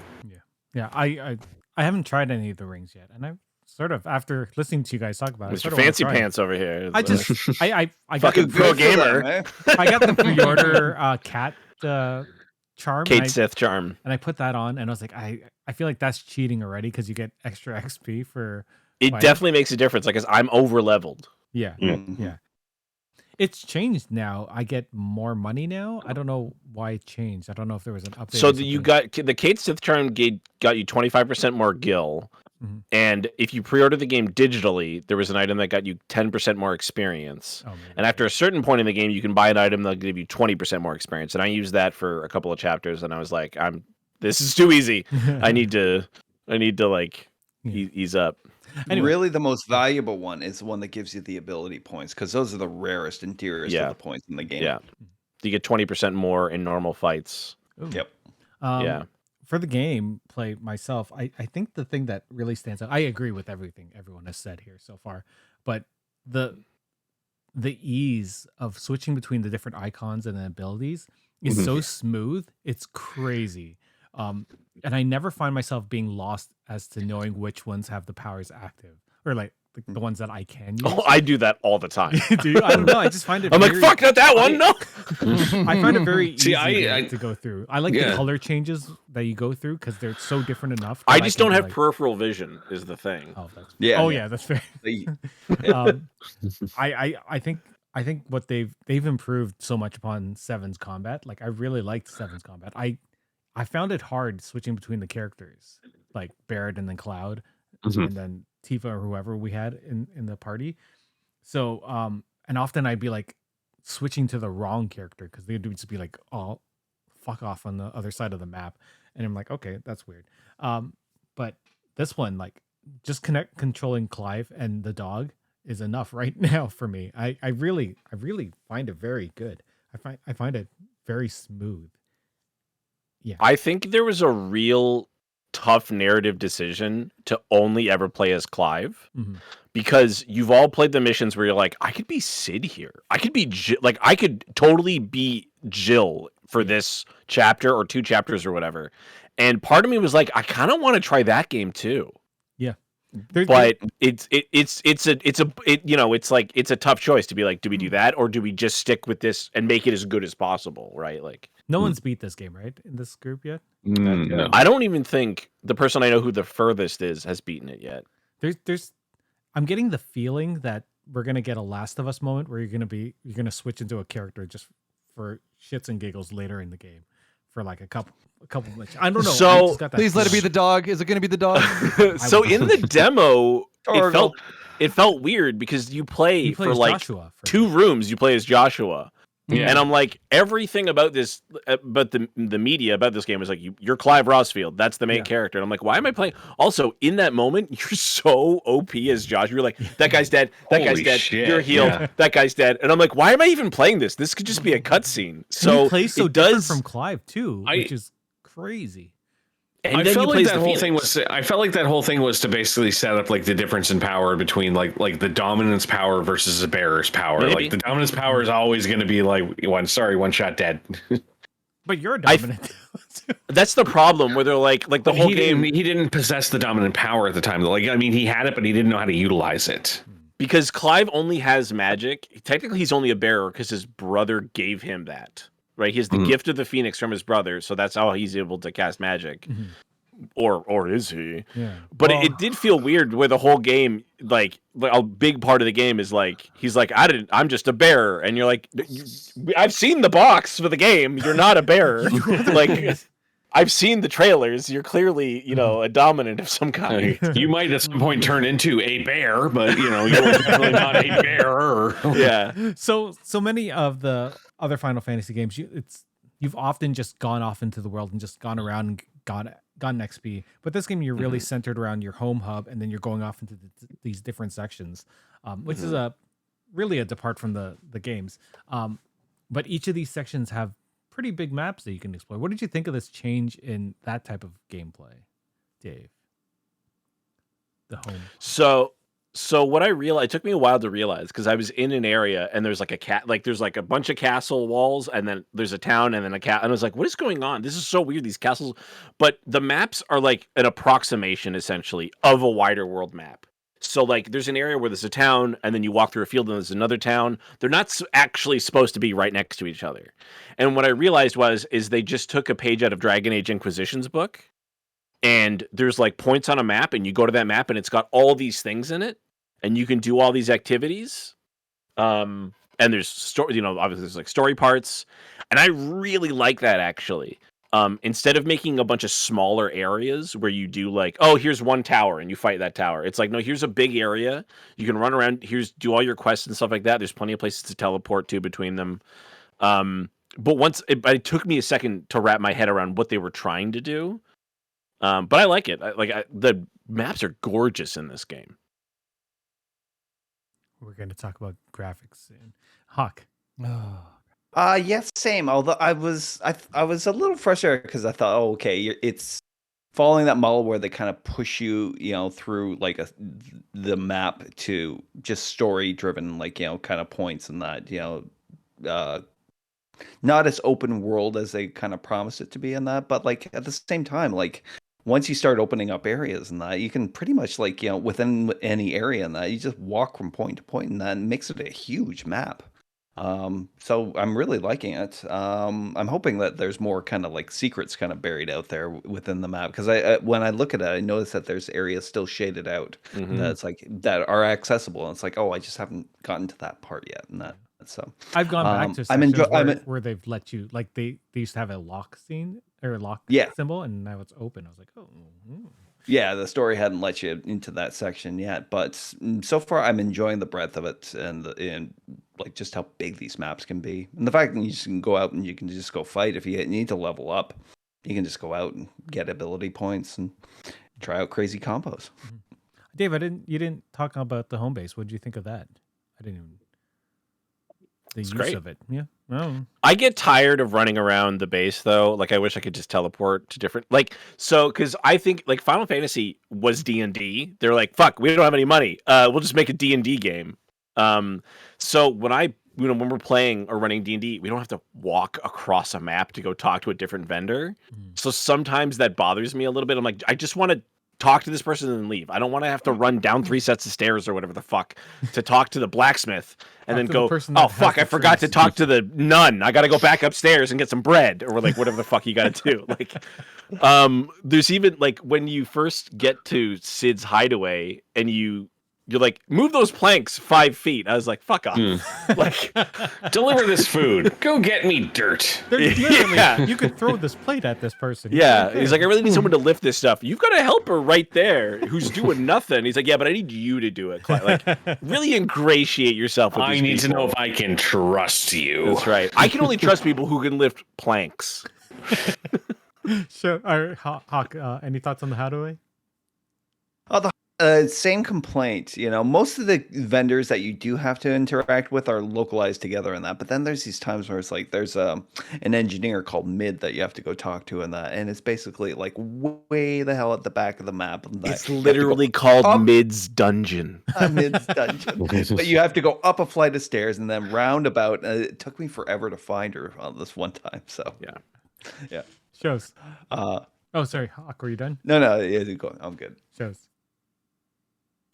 Yeah. I haven't tried any of the rings yet. And I sort of, after listening to you guys talk about it, Mr. Fancy Pants over here. I got fucking the pro gamer. I got the pre-order cat charm. Kate Sith charm. And I put that on and I was like, I feel like that's cheating already because you get extra XP for it. Definitely makes a difference. Like, 'cause I'm over leveled. Yeah. It's changed now. I get more money now. I don't know why it changed. I don't know if there was an update. So you got the Kate Sith charm got you 25% more gil. Mm-hmm. And if you pre-order the game digitally, there was an item that got you 10% more experience. And after a certain point in the game, you can buy an item that'll give you 20% more experience. And I used that for a couple of chapters, and I was like, this is too easy. I need to like ease up. Anyway. Really, the most valuable one is the one that gives you the ability points, because those are the rarest and dearest of the points in the game. Yeah, you get 20% more in normal fights. Ooh. Yep. For the game play myself, I think the thing that really stands out, I agree with everything everyone has said here so far, but the ease of switching between the different icons and the abilities is so smooth. It's crazy. And I never find myself being lost as to knowing which ones have the powers active, or like the ones that I can use. Oh, I do that all the time. Do you? I don't know. I just find it. I'm like, fuck, not that one. No. I find it very easy to go through. I like the color changes that you go through because they're so different enough. I just don't have peripheral vision. Is the thing. Oh, that's fair. I think what they've improved so much upon 7's combat. Like I really liked 7's combat. I found it hard switching between the characters, like Barrett and then Cloud, and then Tifa or whoever we had in the party. So, and often I'd be like switching to the wrong character because they'd just be like, "Oh, fuck off" on the other side of the map, and I'm like, "Okay, that's weird." But this one, like, just controlling Clive and the dog is enough right now for me. I really find it very good. I find it very smooth. Yeah, I think there was a real tough narrative decision to only ever play as Clive, because you've all played the missions where you're like, I could be Sid here. I could be I could totally be Jill for this chapter or 2 chapters or whatever. And part of me was like, I kind of want to try that game too. Yeah. But it's a tough choice to be like, do we do that or do we just stick with this and make it as good as possible, right? Like, no one's beat this game, right, in this group yet? No. I don't even think the person I know who the furthest is has beaten it yet. I'm getting the feeling that we're gonna get a Last of Us moment where you're gonna switch into a character just for shits and giggles later in the game for like a couple minutes. I don't know. So please let it be the dog. Is it gonna be the dog? So in the demo, it felt weird because you play for like Joshua, 2 rooms. You play as Joshua. Yeah. And I'm like, everything about this, but the media about this game is like, you're Clive Rossfield. That's the main character. And I'm like, why am I playing? Also, in that moment, you're so OP as Josh. You're like, that guy's dead. That guy's dead. Shit. You're healed. Yeah. That guy's dead. And I'm like, why am I even playing this? This could just be a cutscene. So he plays so different from Clive too, which is crazy. And I felt like that whole thing was. I felt like that whole thing was to basically set up like the difference in power between like the dominance power versus the bearer's power. Maybe. Like the dominance power is always going to be like one shot dead. But you're dominant. That's the problem where they're like the whole game. He didn't possess the dominant power at the time. Like, I mean, he had it, but he didn't know how to utilize it. Because Clive only has magic. Technically, he's only a bearer because his brother gave him that. Right? He has the gift of the Phoenix from his brother, so that's how he's able to cast magic. Or is he? Yeah. But it did feel weird where the whole game, like a big part of the game is like he's like, I'm just a bearer, and you're like, I've seen the box for the game. You're not a bearer. Like, I've seen the trailers. You're clearly, a dominant of some kind. You might at some point turn into a bear, but you're definitely not a bearer. Yeah. So many of the other Final Fantasy games, you've often just gone off into the world and just gone around and gotten XP. But this game, you're really centered around your home hub, and then you're going off into these different sections, which is really a depart from the games. But each of these sections have pretty big maps that you can explore. What did you think of this change in that type of gameplay, Dave? The home. So what I realized, it took me a while to realize, because I was in an area and there's there's like a bunch of castle walls, and then there's a town, and then and I was like, what is going on? This is so weird, these castles. But the maps are like an approximation, essentially, of a wider world map. So like there's an area where there's a town, and then you walk through a field and there's another town. They're not actually supposed to be right next to each other. And what I realized is they just took a page out of Dragon Age Inquisition's book, and there's like points on a map, and you go to that map and it's got all these things in it, and you can do all these activities. And there's story, obviously there's like story parts, and I really like that, actually. Instead of making a bunch of smaller areas where you do like, oh, here's one tower and you fight that tower. It's like, no, here's a big area. You can run around, do all your quests and stuff like that. There's plenty of places to teleport to between them. But it took me a second to wrap my head around what they were trying to do. But I like it. The maps are gorgeous in this game. We're going to talk about graphics soon. Hawk. Yes, same. Although I was a little frustrated because I thought, okay, it's following that model where they kind of push you, through like the map to just story driven, like kind of points and that, not as open world as they kind of promised it to be in that, but like at the same time, like once you start opening up areas and that, you can pretty much like within any area in that, you just walk from point to point, and that makes it a huge map. So I'm really liking it. I'm hoping that there's more kind of like secrets kind of buried out there within the map, because when I look at it, I notice that there's areas still shaded out that's like that are accessible, and it's like, oh, I just haven't gotten to that part yet, and that. So I've gone back to sections where they've let you, like they used to have a lock scene or a lock symbol, and now it's open. I was like, oh. Yeah, the story hadn't let you into that section yet, but so far I'm enjoying the breadth of it and like just how big these maps can be, and the fact that you just can go out and you can just go fight if you need to level up. You can just go out and get ability points and try out crazy combos. Dave, you didn't talk about the home base. What did you think of that? I didn't even. It's use great. Of it, yeah. Oh. I get tired of running around the base, though. Like, I wish I could just teleport to different, because I think like Final Fantasy was D&D. They're like, fuck, we don't have any money. We'll just make a D&D game. So when we're playing or running D&D, we don't have to walk across a map to go talk to a different vendor. So sometimes that bothers me a little bit. I'm like, I just want to talk to this person and leave. I don't want to have to run down 3 sets of stairs or whatever the fuck to talk to the blacksmith and then go, oh fuck, I forgot to talk to the nun. I got to go back upstairs and get some bread or like whatever the fuck you got to do. Like, there's even like when you first get to Sid's hideaway and you're like, move those planks 5 feet. I was like, fuck off. Like, deliver this food. Go get me dirt. You could throw this plate at this person. Yeah. He's like, I really need someone to lift this stuff. You've got a helper right there who's doing nothing. He's like, yeah, but I need you to do it. Like, really ingratiate yourself with these people. To know if I can trust you. That's right. I can only trust people who can lift planks. So, Hawk, any thoughts on the hideaway? Same complaint. Most of the vendors that you do have to interact with are localized together in that, but then there's these times where it's like there's an engineer called Mid that you have to go talk to in that, and it's basically like way the hell at the back of the map. It's literally called Mid's Dungeon. Mid's Dungeon. But you have to go up a flight of stairs and then roundabout. It took me forever to find her on this one time. So yeah. Yeah. Shows. Uh, Oh, sorry. Hawk, were you done? no, yeah, I'm good. Shows.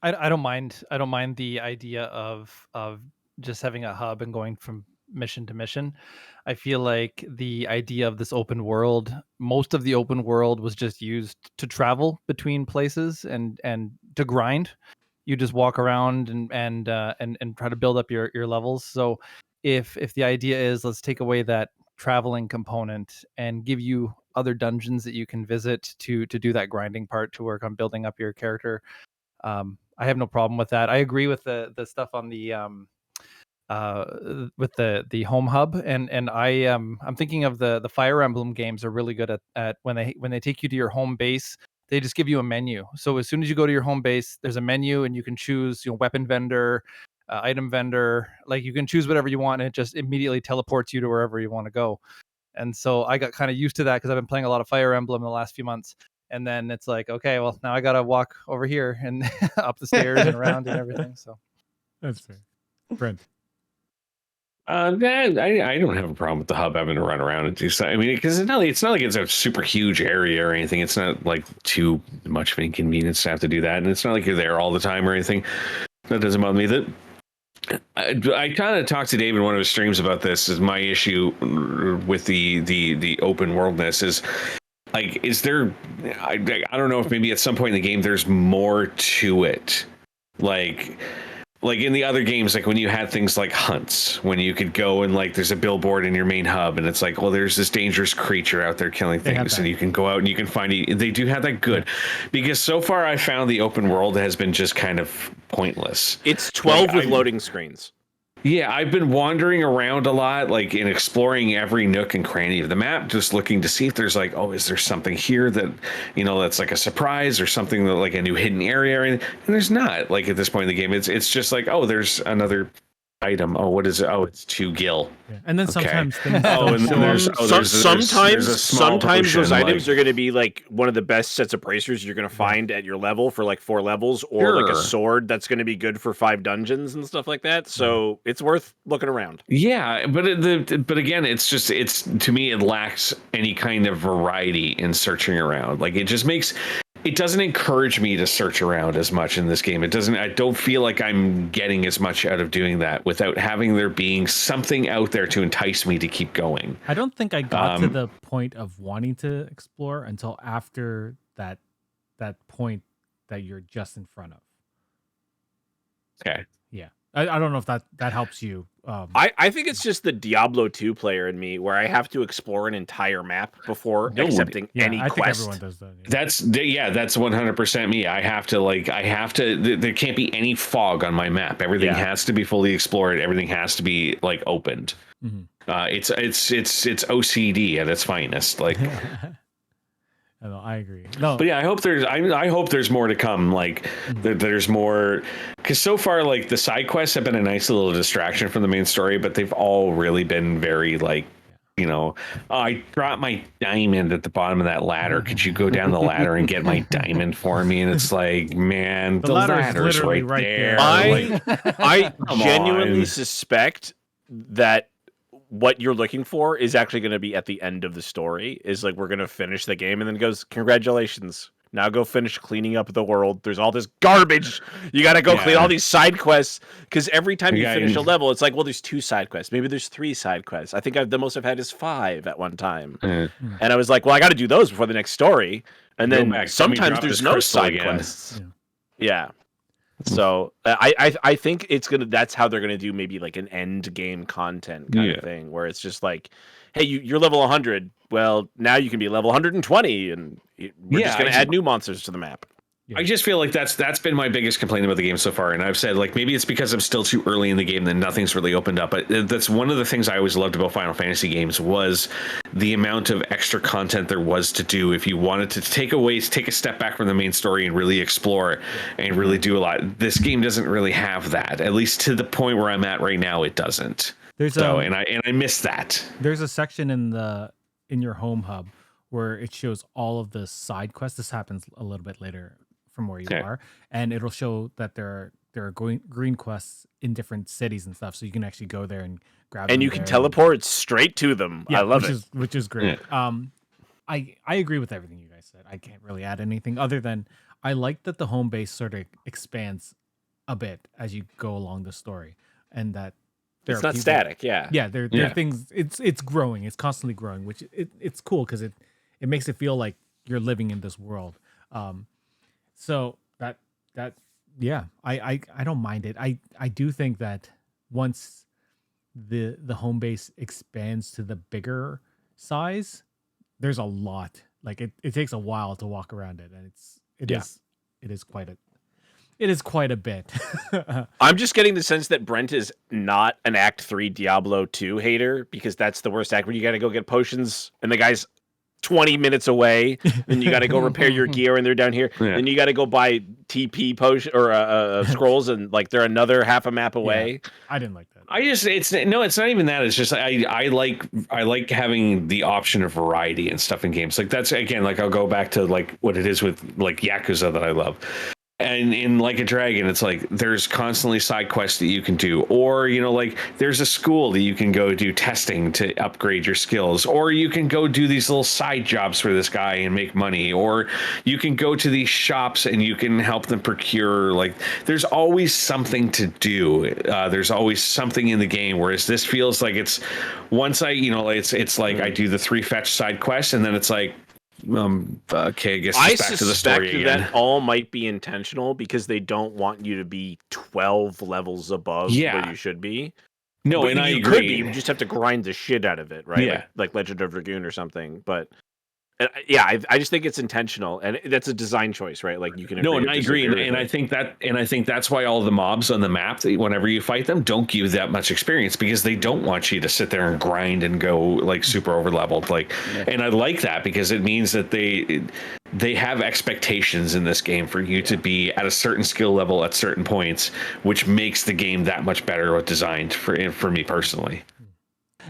I don't mind. I don't mind the idea of just having a hub and going from mission to mission. I feel like the idea of this open world, most of the open world was just used to travel between places and to grind. You just walk around and try to build up your levels. So if the idea is let's take away that traveling component and give you other dungeons that you can visit to do that grinding part to work on building up your character, I have no problem with that. I agree with the stuff on the with the home hub, and I'm thinking of the Fire Emblem games are really good at when they take you to your home base, they just give you a menu. So as soon as you go to your home base, there's a menu and you can choose, weapon vendor, item vendor, like you can choose whatever you want and it just immediately teleports you to wherever you want to go. And so I got kind of used to that because I've been playing a lot of Fire Emblem in the last few months. And then it's like, okay, well, now I got to walk over here and up the stairs and around and everything. So That's fair. Brent. I don't have a problem with the hub having to run around and do stuff. I mean, because it's not like it's a super huge area or anything. It's not like too much of an inconvenience to have to do that, and it's not like you're there all the time or anything. That doesn't bother me. That I kind of talked to Dave in one of his streams about this. Is my issue with the open worldness is like, is there? I don't know if maybe at some point in the game there's more to it, like in the other games, like when you had things like hunts, when you could go and like there's a billboard in your main hub and it's like, well, there's this dangerous creature out there killing things and you can go out and you can find it. They do have that good, because so far I found the open world has been just kind of pointless. It's 12 with loading screens. Yeah, I've been wandering around a lot, like in exploring every nook and cranny of the map, just looking to see if there's like, oh, is there something here that, that's like a surprise or something that like a new hidden area or anything? And there's not. Like at this point in the game, it's just like, oh, there's another item. Oh, what is it? Oh, it's 2 gil. Yeah. And then sometimes things sometimes those items are going to be like one of the best sets of bracers you're going to find at your level for like 4 levels, or like a sword that's going to be good for 5 dungeons and stuff like that. So it's worth looking around. Yeah, but again, it's to me it lacks any kind of variety in searching around. Like it doesn't encourage me to search around as much in this game. I don't feel like I'm getting as much out of doing that without having there being something out there to entice me to keep going. I don't think I got to the point of wanting to explore until after that point that you're just in front of. Okay. Yeah. I don't know if that helps you. I think it's just the Diablo 2 player in me where I have to explore an entire map before accepting any I quest. think everyone does that. Yeah. That's 100% me. I have to. There can't be any fog on my map. Everything has to be fully explored. Everything has to be like opened. Mm-hmm. It's OCD at its finest. Like. No, I agree. No, but yeah, I hope there's more to come. Like there's more, because so far like the side quests have been a nice little distraction from the main story, but they've all really been very like, I dropped my diamond at the bottom of that ladder. Could you go down the ladder and get my diamond for me? And it's like, man, the ladder's right there. I genuinely suspect that what you're looking for is actually going to be at the end of the story. Is like, we're going to finish the game and then it goes, congratulations, now go finish cleaning up the world. There's all this garbage. You got to go clean all these side quests, because every time you finish a level, it's like, well, there's 2 side quests. Maybe there's 3 side quests. I think the most I've had is 5 at one time. And I was like, well, I got to do those before the next story. And then sometimes there's no side quests. Yeah. So I think that's how they're gonna do maybe like an end game content kind of thing, where it's just like, hey, you're level 100. Well, now you can be level 120, and we're just gonna add new monsters to the map. I just feel like that's been my biggest complaint about the game so far, and I've said like maybe it's because I'm still too early in the game that nothing's really opened up. But that's one of the things I always loved about Final Fantasy games was the amount of extra content there was to do if you wanted to take a step back from the main story and really explore and really do a lot. This game doesn't really have that, at least to the point where I'm at right now. It doesn't. And I miss that. There's a section in your home hub where it shows all of the side quests. This happens a little bit later from where you are, and it'll show that there are there are green quests in different cities and stuff, so you can actually go there and grab. And them you can there. teleport straight to them. Yeah, I love it. Which is great. I agree with everything you guys said. I can't really add anything other than I like that the home base sort of expands a bit as you go along the story, and that It's not static. Yeah. Yeah, there are things. It's growing. It's constantly growing, which it's cool because it makes it feel like you're living in this world. So that yeah, I don't mind it. I do think that once the home base expands to the bigger size, there's a lot. Like it takes a while to walk around it, and it is quite a bit. I'm just getting the sense that Brent is not an Act 3 Diablo 2 hater, because that's the worst act where you got to go get potions and the guy's 20 minutes away. Then you got to go repair your gear and they're down here. Yeah. Then you got to go buy TP potion or scrolls and like they're another half a map away. Yeah, I didn't like that. It's not even that. It's just I like having the option of variety and stuff in games. Like that's again, like I'll go back to like what it is with like Yakuza that I love. And in Like a Dragon, it's like there's constantly side quests that you can do, or like there's a school that you can go do testing to upgrade your skills, or you can go do these little side jobs for this guy and make money, or you can go to these shops and you can help them procure. Like there's always something to do. There's always something in the game. Whereas this feels like it's once it's like I do the 3 fetch side quests and then it's like. Okay, I guess it's back to the story again. That all might be intentional because they don't want you to be 12 levels above where you should be. No, but and I agree. agree. Could be. You just have to grind the shit out of it, right? Yeah. Like Legend of Dragoon or something. But I just think it's intentional, and that's a design choice, right? Like you can. No, and I agree, and I think that's why all the mobs on the map, whenever you fight them, don't give you that much experience because they don't want you to sit there and grind and go like super over leveled. And I like that because it means that they have expectations in this game for you to be at a certain skill level at certain points, which makes the game that much better designed for me personally.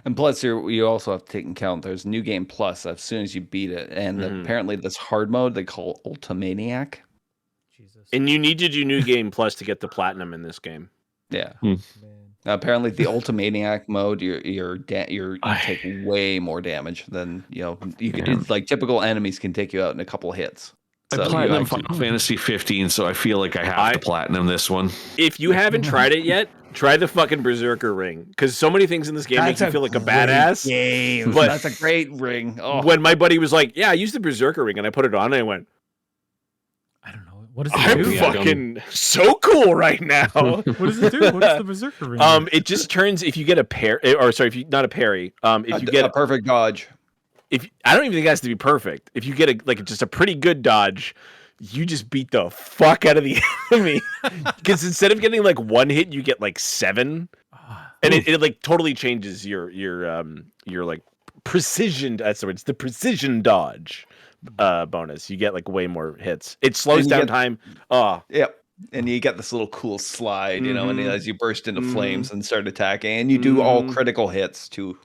And plus, you also have to take into account there's New Game Plus as soon as you beat it, and apparently this hard mode they call Ultimaniac. Jesus. And you need to do New Game Plus to get the platinum in this game. Yeah. Now, apparently, the Ultimaniac mode, you take way more damage than you can. Like typical enemies can take you out in a couple hits. I platinum Final Fantasy 15, so I feel like I have to platinum this one. If you haven't tried it yet, try the fucking Berserker ring, because so many things in this game make you feel like a badass. Game. But that's a great ring. Oh. When my buddy was like, "Yeah, I used the Berserker ring," and I put it on, and I went, "I don't know what does it do." I'm fucking so cool right now. What does it do? What does the Berserker ring? It just turns if you get a parry, or sorry, if you not a parry. If you get a perfect dodge. I don't even think it has to be perfect. If you get just a pretty good dodge, you just beat the fuck out of the enemy. Because instead of getting like 1 hit, you get like 7, and it like totally changes your like precision. That's the word. It's the precision dodge bonus. You get like way more hits. It slows down time. Yep. And you get this little cool slide, and as you burst into flames and start attacking, and you do all critical hits too.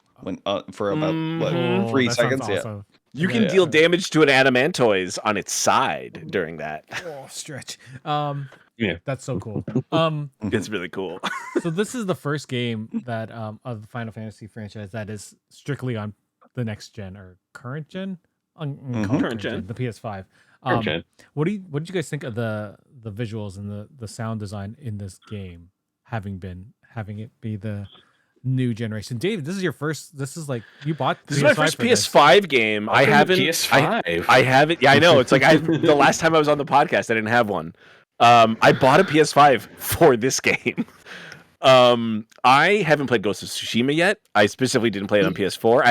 For about 3 seconds, awesome. You can deal damage to an Adamantoise on its side during that. Oh, stretch. That's so cool. It's really cool. So this is the first game that of the Final Fantasy franchise that is strictly on the next gen or current gen, current gen, the PS5. What did you guys think of the visuals and the sound design in this game, having it be the new generation? David, this is your first. This is like you bought. This is my first PS5 game. I haven't. PS5. I haven't. Yeah, I know. It's like the last time I was on the podcast, I didn't have one. I bought a PS5 for this game. I haven't played Ghost of Tsushima yet. I specifically didn't play it on PS4.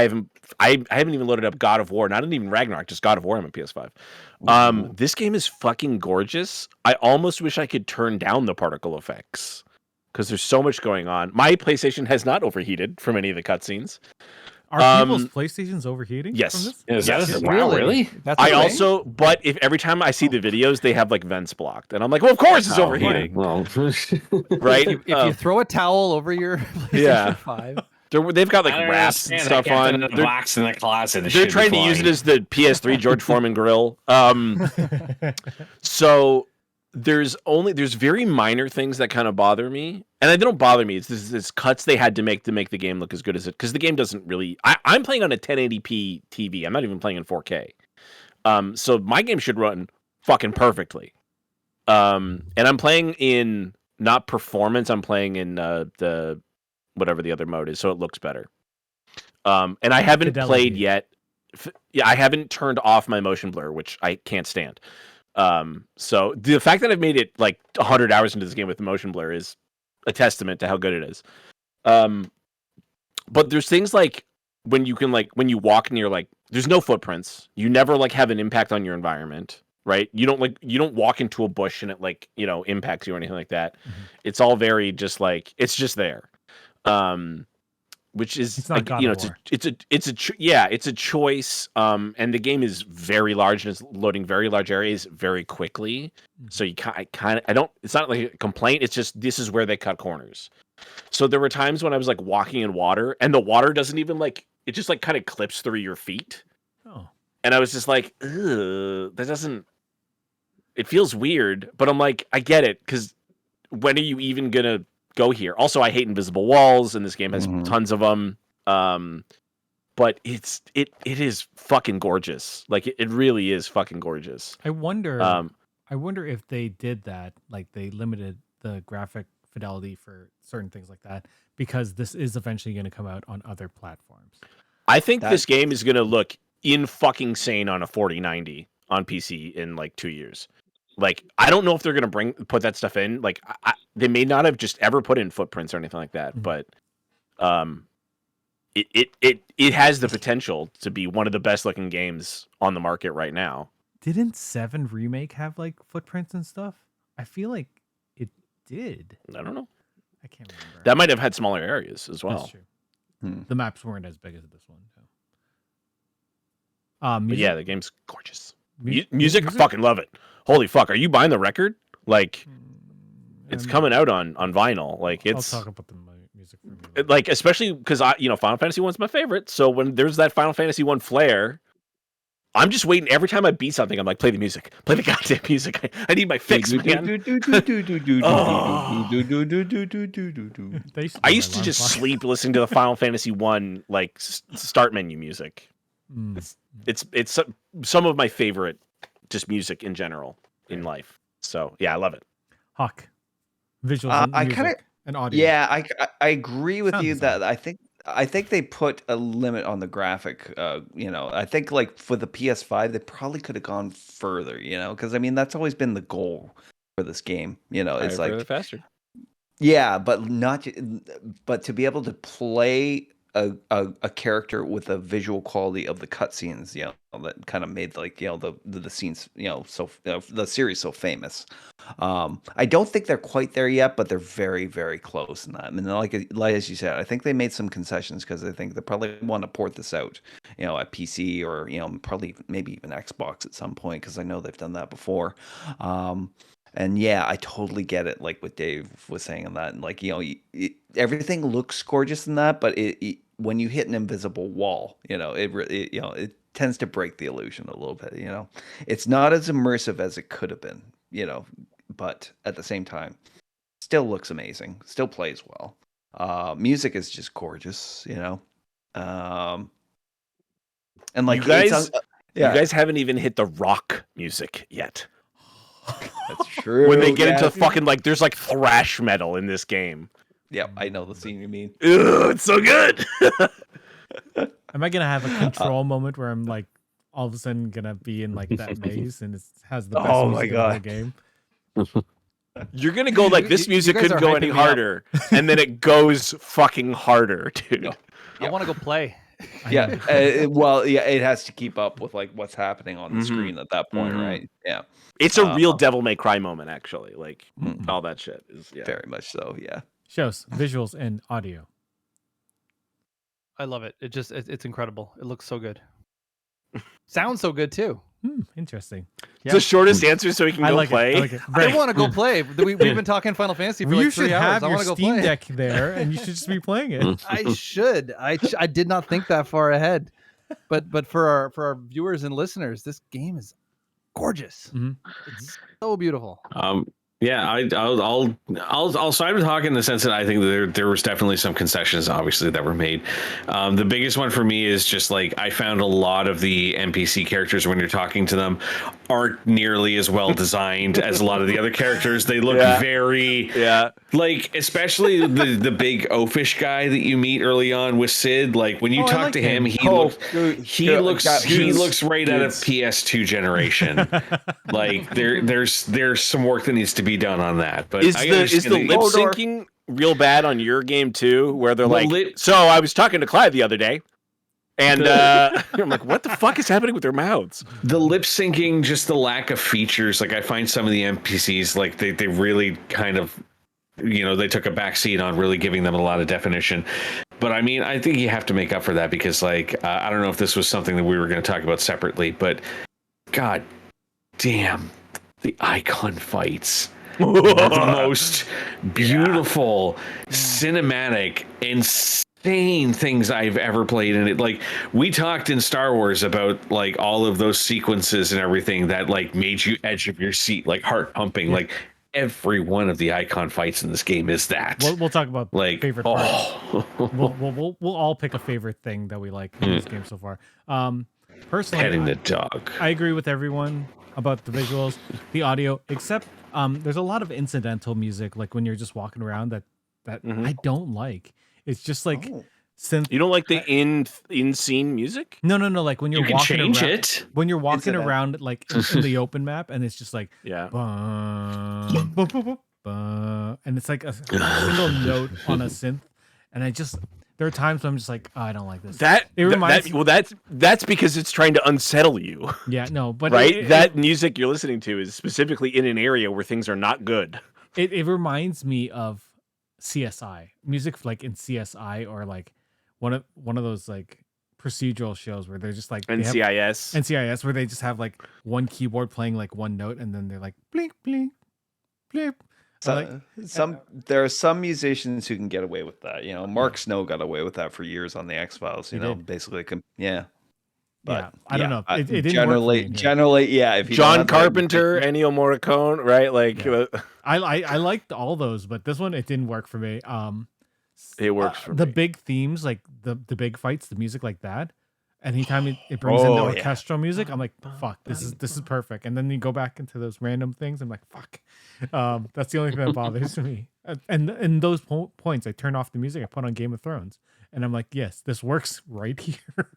I haven't even loaded up God of War. Not even Ragnarok, just God of War on my PS5. This game is fucking gorgeous. I almost wish I could turn down the particle effects, because there's so much going on. My PlayStation has not overheated from any of the cutscenes. Are people's PlayStations overheating? Yes. Really? That's but if every time I see the videos, they have like vents blocked, and I'm like, well, of course it's overheating. Well, right? If you throw a towel over your PlayStation 5. They've got like wraps and stuff on. They're box in the closet. They're trying to use it as the PS3 George Foreman grill. So there's very minor things that kind of bother me, and they don't bother me. It's this cuts they had to make the game look as good as it, because the game doesn't really. I'm playing on a 1080p TV. I'm not even playing in 4K. So my game should run fucking perfectly. And I'm playing in not performance. I'm playing in the whatever the other mode is, so it looks better. And I haven't played yet. I haven't turned off my motion blur, which I can't stand. So the fact that I've made it like 100 hours into this game with the motion blur is a testament to how good it is. But there's things like when you walk and you're like, there's no footprints. You never like have an impact on your environment, right? You don't walk into a bush and it like, impacts you or anything like that. Mm-hmm. It's all very just like, it's just there. Which is, like, it's a choice. And the game is very large and is loading very large areas very quickly. Mm-hmm. So it's not like a complaint. It's just, this is where they cut corners. So there were times when I was like walking in water and the water doesn't even like, it just like kind of clips through your feet. Oh. And I was just like, ugh, it feels weird, but I'm like, I get it. 'Cause when are you even gonna go here? Also, I hate invisible walls, and this game has tons of them. But it is fucking gorgeous. Like it really is fucking gorgeous. I wonder if they did that, like they limited the graphic fidelity for certain things like that, because this is eventually going to come out on other platforms. I think this game is going to look fucking sane on a 4090 on PC in like 2 years. Like, I don't know if they're going to put that stuff in. Like, they may not have just ever put in footprints or anything like that, but it has the potential to be one of the best looking games on the market right now. Didn't 7 Remake have like footprints and stuff? I feel like it did. I don't know. I can't remember. That might have had smaller areas as well. That's true. The maps weren't as big as this one. But yeah, the game's gorgeous. Music, fucking love it. Holy fuck, are you buying the record? Like, it's coming out on vinyl. Like, it's. I'll talk about the music for me. Like, especially because Final Fantasy 1's my favorite. So when there's that Final Fantasy 1 flair, I'm just waiting. Every time I beat something, I'm like, play the music. Play the goddamn music. I need my fix, man. I used to just sleep listening to the Final Fantasy 1 like start menu music. It's some of my favorite just music in general in life. So yeah, I love it. Hawk, visuals, and audio. Yeah, I agree with you that I think they put a limit on the graphic. I think like for the PS5, they probably could have gone further. Because I mean that's always been the goal for this game. It's like faster. Yeah, but to be able to play a character with a visual quality of the cutscenes, that kind of made like the scenes, so the series so famous. I don't think they're quite there yet, but they're very, very close in that. I mean, like as you said, I think they made some concessions because I think they probably want to port this out, at PC or probably maybe even Xbox at some point, because I know they've done that before. And yeah, I totally get it. Like what Dave was saying on that, and like everything looks gorgeous in that, but when you hit an invisible wall, it tends to break the illusion a little bit. It's not as immersive as it could have been. But at the same time, still looks amazing. Still plays well. Music is just gorgeous. And like you guys haven't even hit the rock music yet. That's true. When they get into fucking like, there's like thrash metal in this game. Yep, I know the scene you mean. Ugh, it's so good. Am I gonna have a control moment where I'm like, all of a sudden gonna be in like that maze and it has the best music in the game? You're gonna go like, this music couldn't go any harder, and then it goes fucking harder, dude. No. I want to go play. Yeah, it has to keep up with like what's happening on the screen at that point, right? Yeah, it's a real Devil May Cry moment, actually. Like all that shit is very much so. Yeah, shows visuals and audio. I love it. It's incredible. It looks so good. Sounds so good too. Interesting. It's the shortest answer, so we can go play. I want to go play. We've been talking Final Fantasy for like 3 hours. I want to go play. You should have your Steam Deck there, and you should just be playing it. I should. I did not think that far ahead. But for our viewers and listeners, this game is gorgeous. Mhm. It's so beautiful. Yeah, I'll side with Hawk in the sense that I think that there was definitely some concessions, obviously, that were made. The biggest one for me is just like I found a lot of the NPC characters when you're talking to them aren't nearly as well designed as a lot of the other characters. They look very like, especially the big oafish guy that you meet early on with Sid. Like when you talk to him, he looks right out of PS2 generation. Like there's some work that needs to be done on that. But is the lip syncing real bad on your game too, where they're so I was talking to Clyde the other day, and I'm like, what the fuck is happening with their mouths? The lip syncing, just the lack of features. Like I find some of the NPCs, like they really kind of, they took a backseat on really giving them a lot of definition. But I mean, I think you have to make up for that because like, I don't know if this was something that we were going to talk about separately, but god damn, the Eikon fights. The most beautiful, cinematic, insane things I've ever played in it. Like we talked in Star Wars about like all of those sequences and everything that like made you edge of your seat, like heart pumping. Like every one of the Eikon fights in this game is that. We'll talk about like favorite parts. We'll all pick a favorite thing that we like in this game so far. Personally, petting the dog. I agree with everyone about the visuals, the audio, except there's a lot of incidental music, like when you're just walking around that I don't like. It's just like synth. You don't like the in scene music? No. Like when you're walking change around, it. when you're walking around like in the open map, and it's just like bum, bum, bum, bum, and it's like a single note on a synth, and there are times when I'm just like, oh, I don't like this. That's because it's trying to unsettle you. Yeah, no, but that music you're listening to is specifically in an area where things are not good. It reminds me of CSI music, like in CSI or like one of those like procedural shows where they're just like NCIS, where they just have like one keyboard playing like one note, and then they're like blink, blink, blink. So, there are some musicians who can get away with that. Mark Snow got away with that for years on the X-Files. Basically, But I don't know. It didn't generally, if you John Carpenter, Ennio Morricone, right? Like, I liked all those, but this one it didn't work for me. It works for me. The big themes, like the big fights, the music like that. Anytime it brings in the orchestral music, I'm like, fuck, this is perfect. And then you go back into those random things, I'm like, fuck. That's the only thing that bothers me. And in those points, I turn off the music, I put on Game of Thrones, and I'm like, yes, this works right here.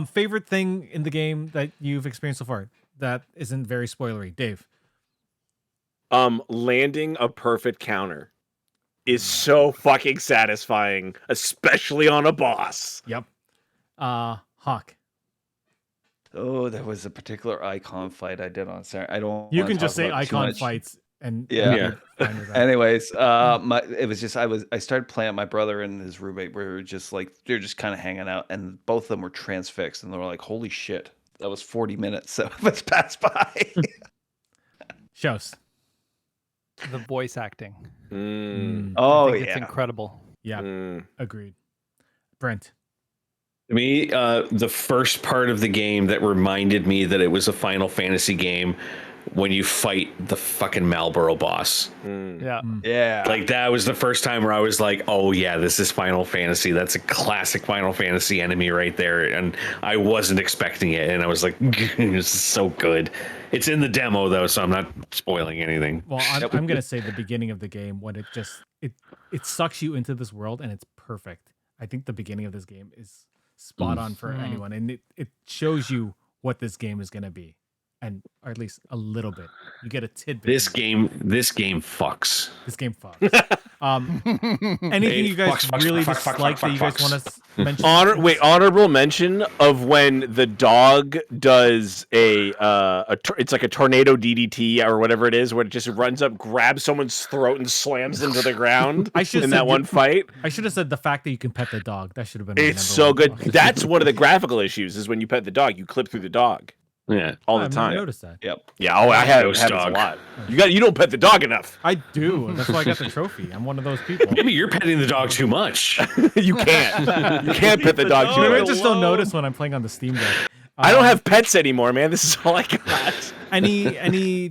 Favorite thing in the game that you've experienced so far that isn't very spoilery, Dave? Landing a perfect counter is so fucking satisfying, especially on a boss. Yep. Hawk. Oh, there was a particular Eikon fight I did on Saturday. I don't. You can just say Eikon fights and Anyways, it was just I started playing. My brother and his roommate were just like they're just kind of hanging out, and both of them were transfixed, and they were like, "Holy shit, that was 40 minutes so it's passed by." Shows. The voice acting. Oh, it's incredible. Yeah, agreed. Brent. To me, the first part of the game that reminded me that it was a Final Fantasy game when you fight the fucking Marlboro boss. Yeah. Like that was the first time where I was like, oh yeah, this is Final Fantasy. That's a classic Final Fantasy enemy right there. And I wasn't expecting it. And I was like, this is so good. It's in the demo though, so I'm not spoiling anything. Well, I'm going to say the beginning of the game when it just, it sucks you into this world and it's perfect. I think the beginning of this game is spot on for anyone. And it shows you what this game is going to be. Or at least a little bit. You get a tidbit. This game fucks. This game fucks. Anything you guys really dislike that you guys want to mention? Honorable mention of when the dog does it's like a tornado DDT or whatever it is, where it just runs up, grabs someone's throat, and slams them to the ground. In that one fight. I should have said the fact that you can pet the dog. That should have been. It's so good. That's one of the graphical issues. Is when you pet the dog, you clip through the dog. Yeah, all the time. I noticed that. Yep. Yeah. Oh, I have a lot. You don't pet the dog enough. I do. That's why I got the trophy. I'm one of those people. Maybe you're petting the dog too much. You can't. You can't pet the dog too much. I just don't notice when I'm playing on the Steam Deck. I don't have pets anymore, man. This is all I got. Any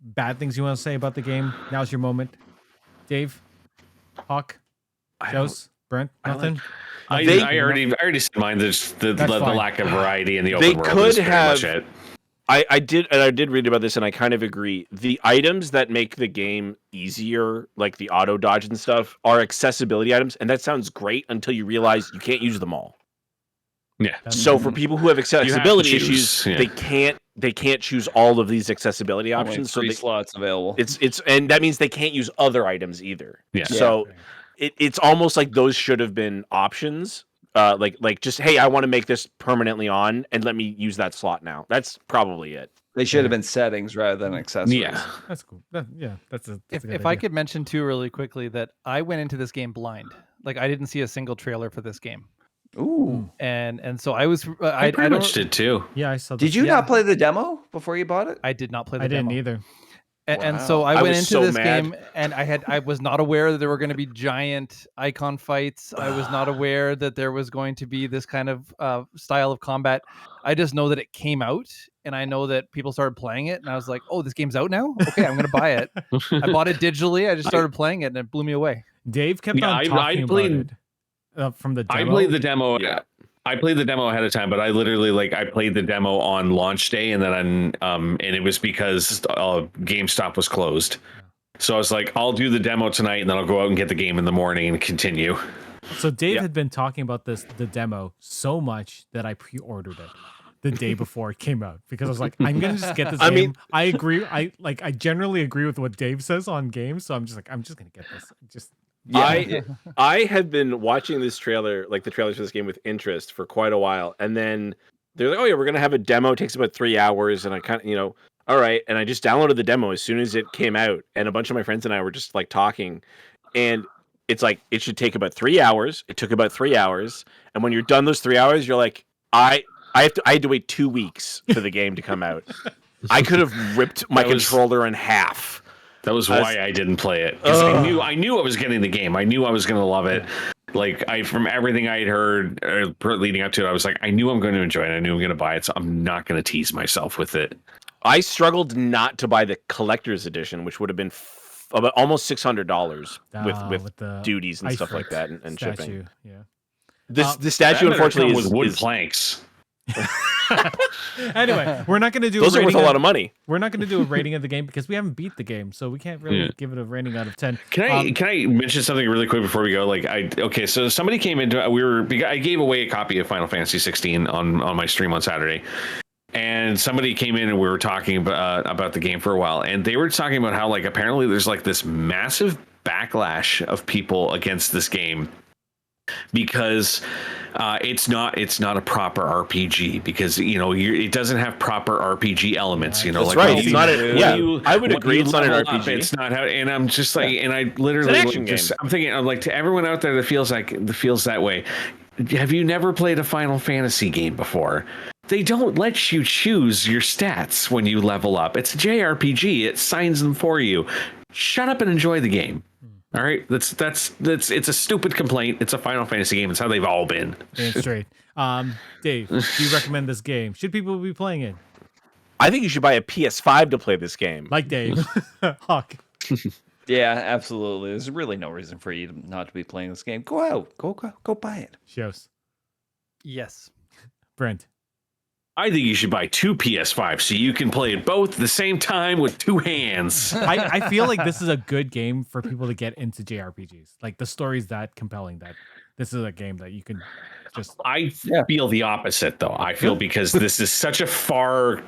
bad things you want to say about the game? Now's your moment. Dave, Hawk, Joes, Brent, nothing. I already said mine. There's the lack of variety in the open world. They could is very have. much it. I did read about this, and I kind of agree. The items that make the game easier, like the auto dodge and stuff, are accessibility items, and that sounds great until you realize you can't use them all. Yeah. So for people who have accessibility issues, yeah. they can't choose all of these accessibility options. Only 3 so slots available. It's and that means they can't use other items either. Yeah. So it's almost like those should have been options. Like just, hey, I want to make this permanently on and let me use that slot now. That's probably it. They should have been settings rather than accessories. Yeah. That's cool. That's a good If I idea. could mention too really quickly that I went into this game blind. Like I didn't see a single trailer for this game. Ooh. And so I was I pretty much did too. Yeah, I saw. Did you not play the demo before you bought it? I did not play the I didn't demo. either. And so I I went was into so this mad. game and I was not aware that there were going to be giant Eikon fights. I was not aware that there was going to be this kind of style of combat. I just know that it came out and I know that people started playing it and I was like, oh, this game's out now? Okay, I'm going to buy it. I bought it digitally. I just started playing it and it blew me away. Dave kept Yeah, on talking played- about it from the demo. I played the demo. Yeah. I played the demo ahead of time, but I literally I played the demo on launch day, and then and it was because GameStop was closed. So I was like, I'll do the demo tonight, and then I'll go out and get the game in the morning and continue. So Dave had been talking about the demo so much that I pre-ordered it the day before it came out because I was like, I'm gonna just get this game. mean- I agree. I generally agree with what Dave says on games, so I'm just gonna get this. Just I had been watching this trailer, like the trailers for this game, with interest for quite a while, and then they're like, "Oh yeah, we're gonna have a demo. It takes about 3 hours," and I kind of, all right. And I just downloaded the demo as soon as it came out, and a bunch of my friends and I were just like talking, and it's like it should take about 3 hours. It took about 3 hours, and when you're done those 3 hours, you're like, I had to wait 2 weeks for the game to come out. I could have ripped my controller in half. That was why I didn't play it, because I knew I was getting the game. I knew I was going to love it. Like from everything I had heard leading up to it, I was like, I knew I'm going to enjoy it. I knew I'm going to buy it, so I'm not going to tease myself with it. I struggled not to buy the collector's edition, which would have been about almost $600 with the duties and ice stuff like rink that and statue. shipping. Yeah. The statue, unfortunately, with wood is planks. Anyway, we're not going to do. those are worth a lot of money. We're not going to do a rating of the game because we haven't beat the game, so we can't really give it a rating out of 10. Can I mention something really quick before we go? So somebody came into I gave away a copy of Final Fantasy XVI on my stream on Saturday, and somebody came in and we were talking about the game for a while, and they were talking about how apparently there's this massive backlash of people against this game because it's not a proper RPG, because it doesn't have proper RPG elements. That's right. It's not I would agree. It's not an RPG. It's not how. And I'm just and I literally It's an action game. I'm thinking, I'm to everyone out there that feels that way. Have you never played a Final Fantasy game before? They don't let you choose your stats when you level up. It's a JRPG. It signs them for you. Shut up and enjoy the game. All right, that's it's a stupid complaint. It's a Final Fantasy game. It's how they've all been. Damn straight. Dave, do you recommend this game? Should people be playing it? I think you should buy a PS5 to play this game. Like Dave, Hawk. Yeah, absolutely. There's really no reason for you not to be playing this game. Go out, go buy it. Shows. Yes. Brent. I think you should buy 2 PS5 so you can play it both at the same time with 2 hands. I feel like this is a good game for people to get into JRPGs. Like the story's that compelling that this is a game that you can just. I feel the opposite, though. I feel because this is such a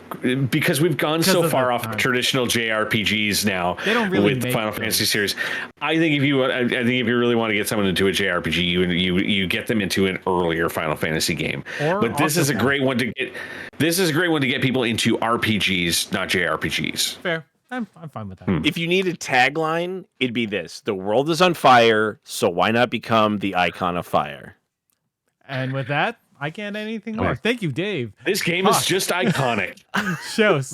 because we've gone so far off traditional JRPGs now. They don't really with the make Final those. Fantasy series. I think if you really want to get someone into a JRPG, you get them into an earlier Final Fantasy game. But this is a great one to get. This is a great one to get people into RPGs, not JRPGs. Fair. I'm fine with that. If you need a tagline, it'd be this: the world is on fire, so why not become the icon of fire? And with that, I can't add anything more. Thank you, Dave. This game is just iconic. Shows.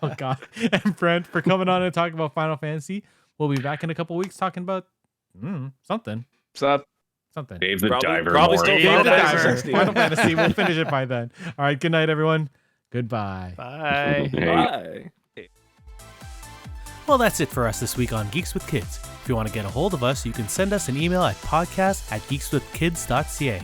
Oh God. And Brent for coming on and talking about Final Fantasy. We'll be back in a couple weeks talking about something. What's up? Something. Dave the Diver. Probably more. still Dave Final the Fantasy Diver. 16. Final Fantasy. We'll finish it by then. All right. Good night, everyone. Goodbye. Bye. Hey. Bye. Well, that's it for us this week on Geeks with Kids. If you want to get a hold of us, you can send us an email at podcast@geekswithkids.ca.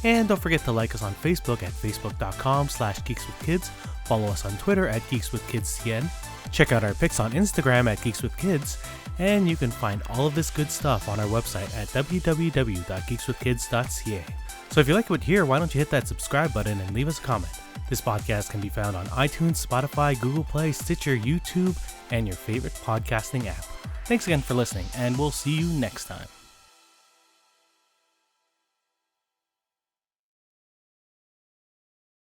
And don't forget to like us on Facebook at facebook.com/geekswithkids. Follow us on Twitter at geekswithkidscn. Check out our pics on Instagram at geekswithkids. And you can find all of this good stuff on our website at www.geekswithkids.ca. So if you like what you hear, why don't you hit that subscribe button and leave us a comment. This podcast can be found on iTunes, Spotify, Google Play, Stitcher, YouTube, and your favorite podcasting app. Thanks again for listening, and we'll see you next time.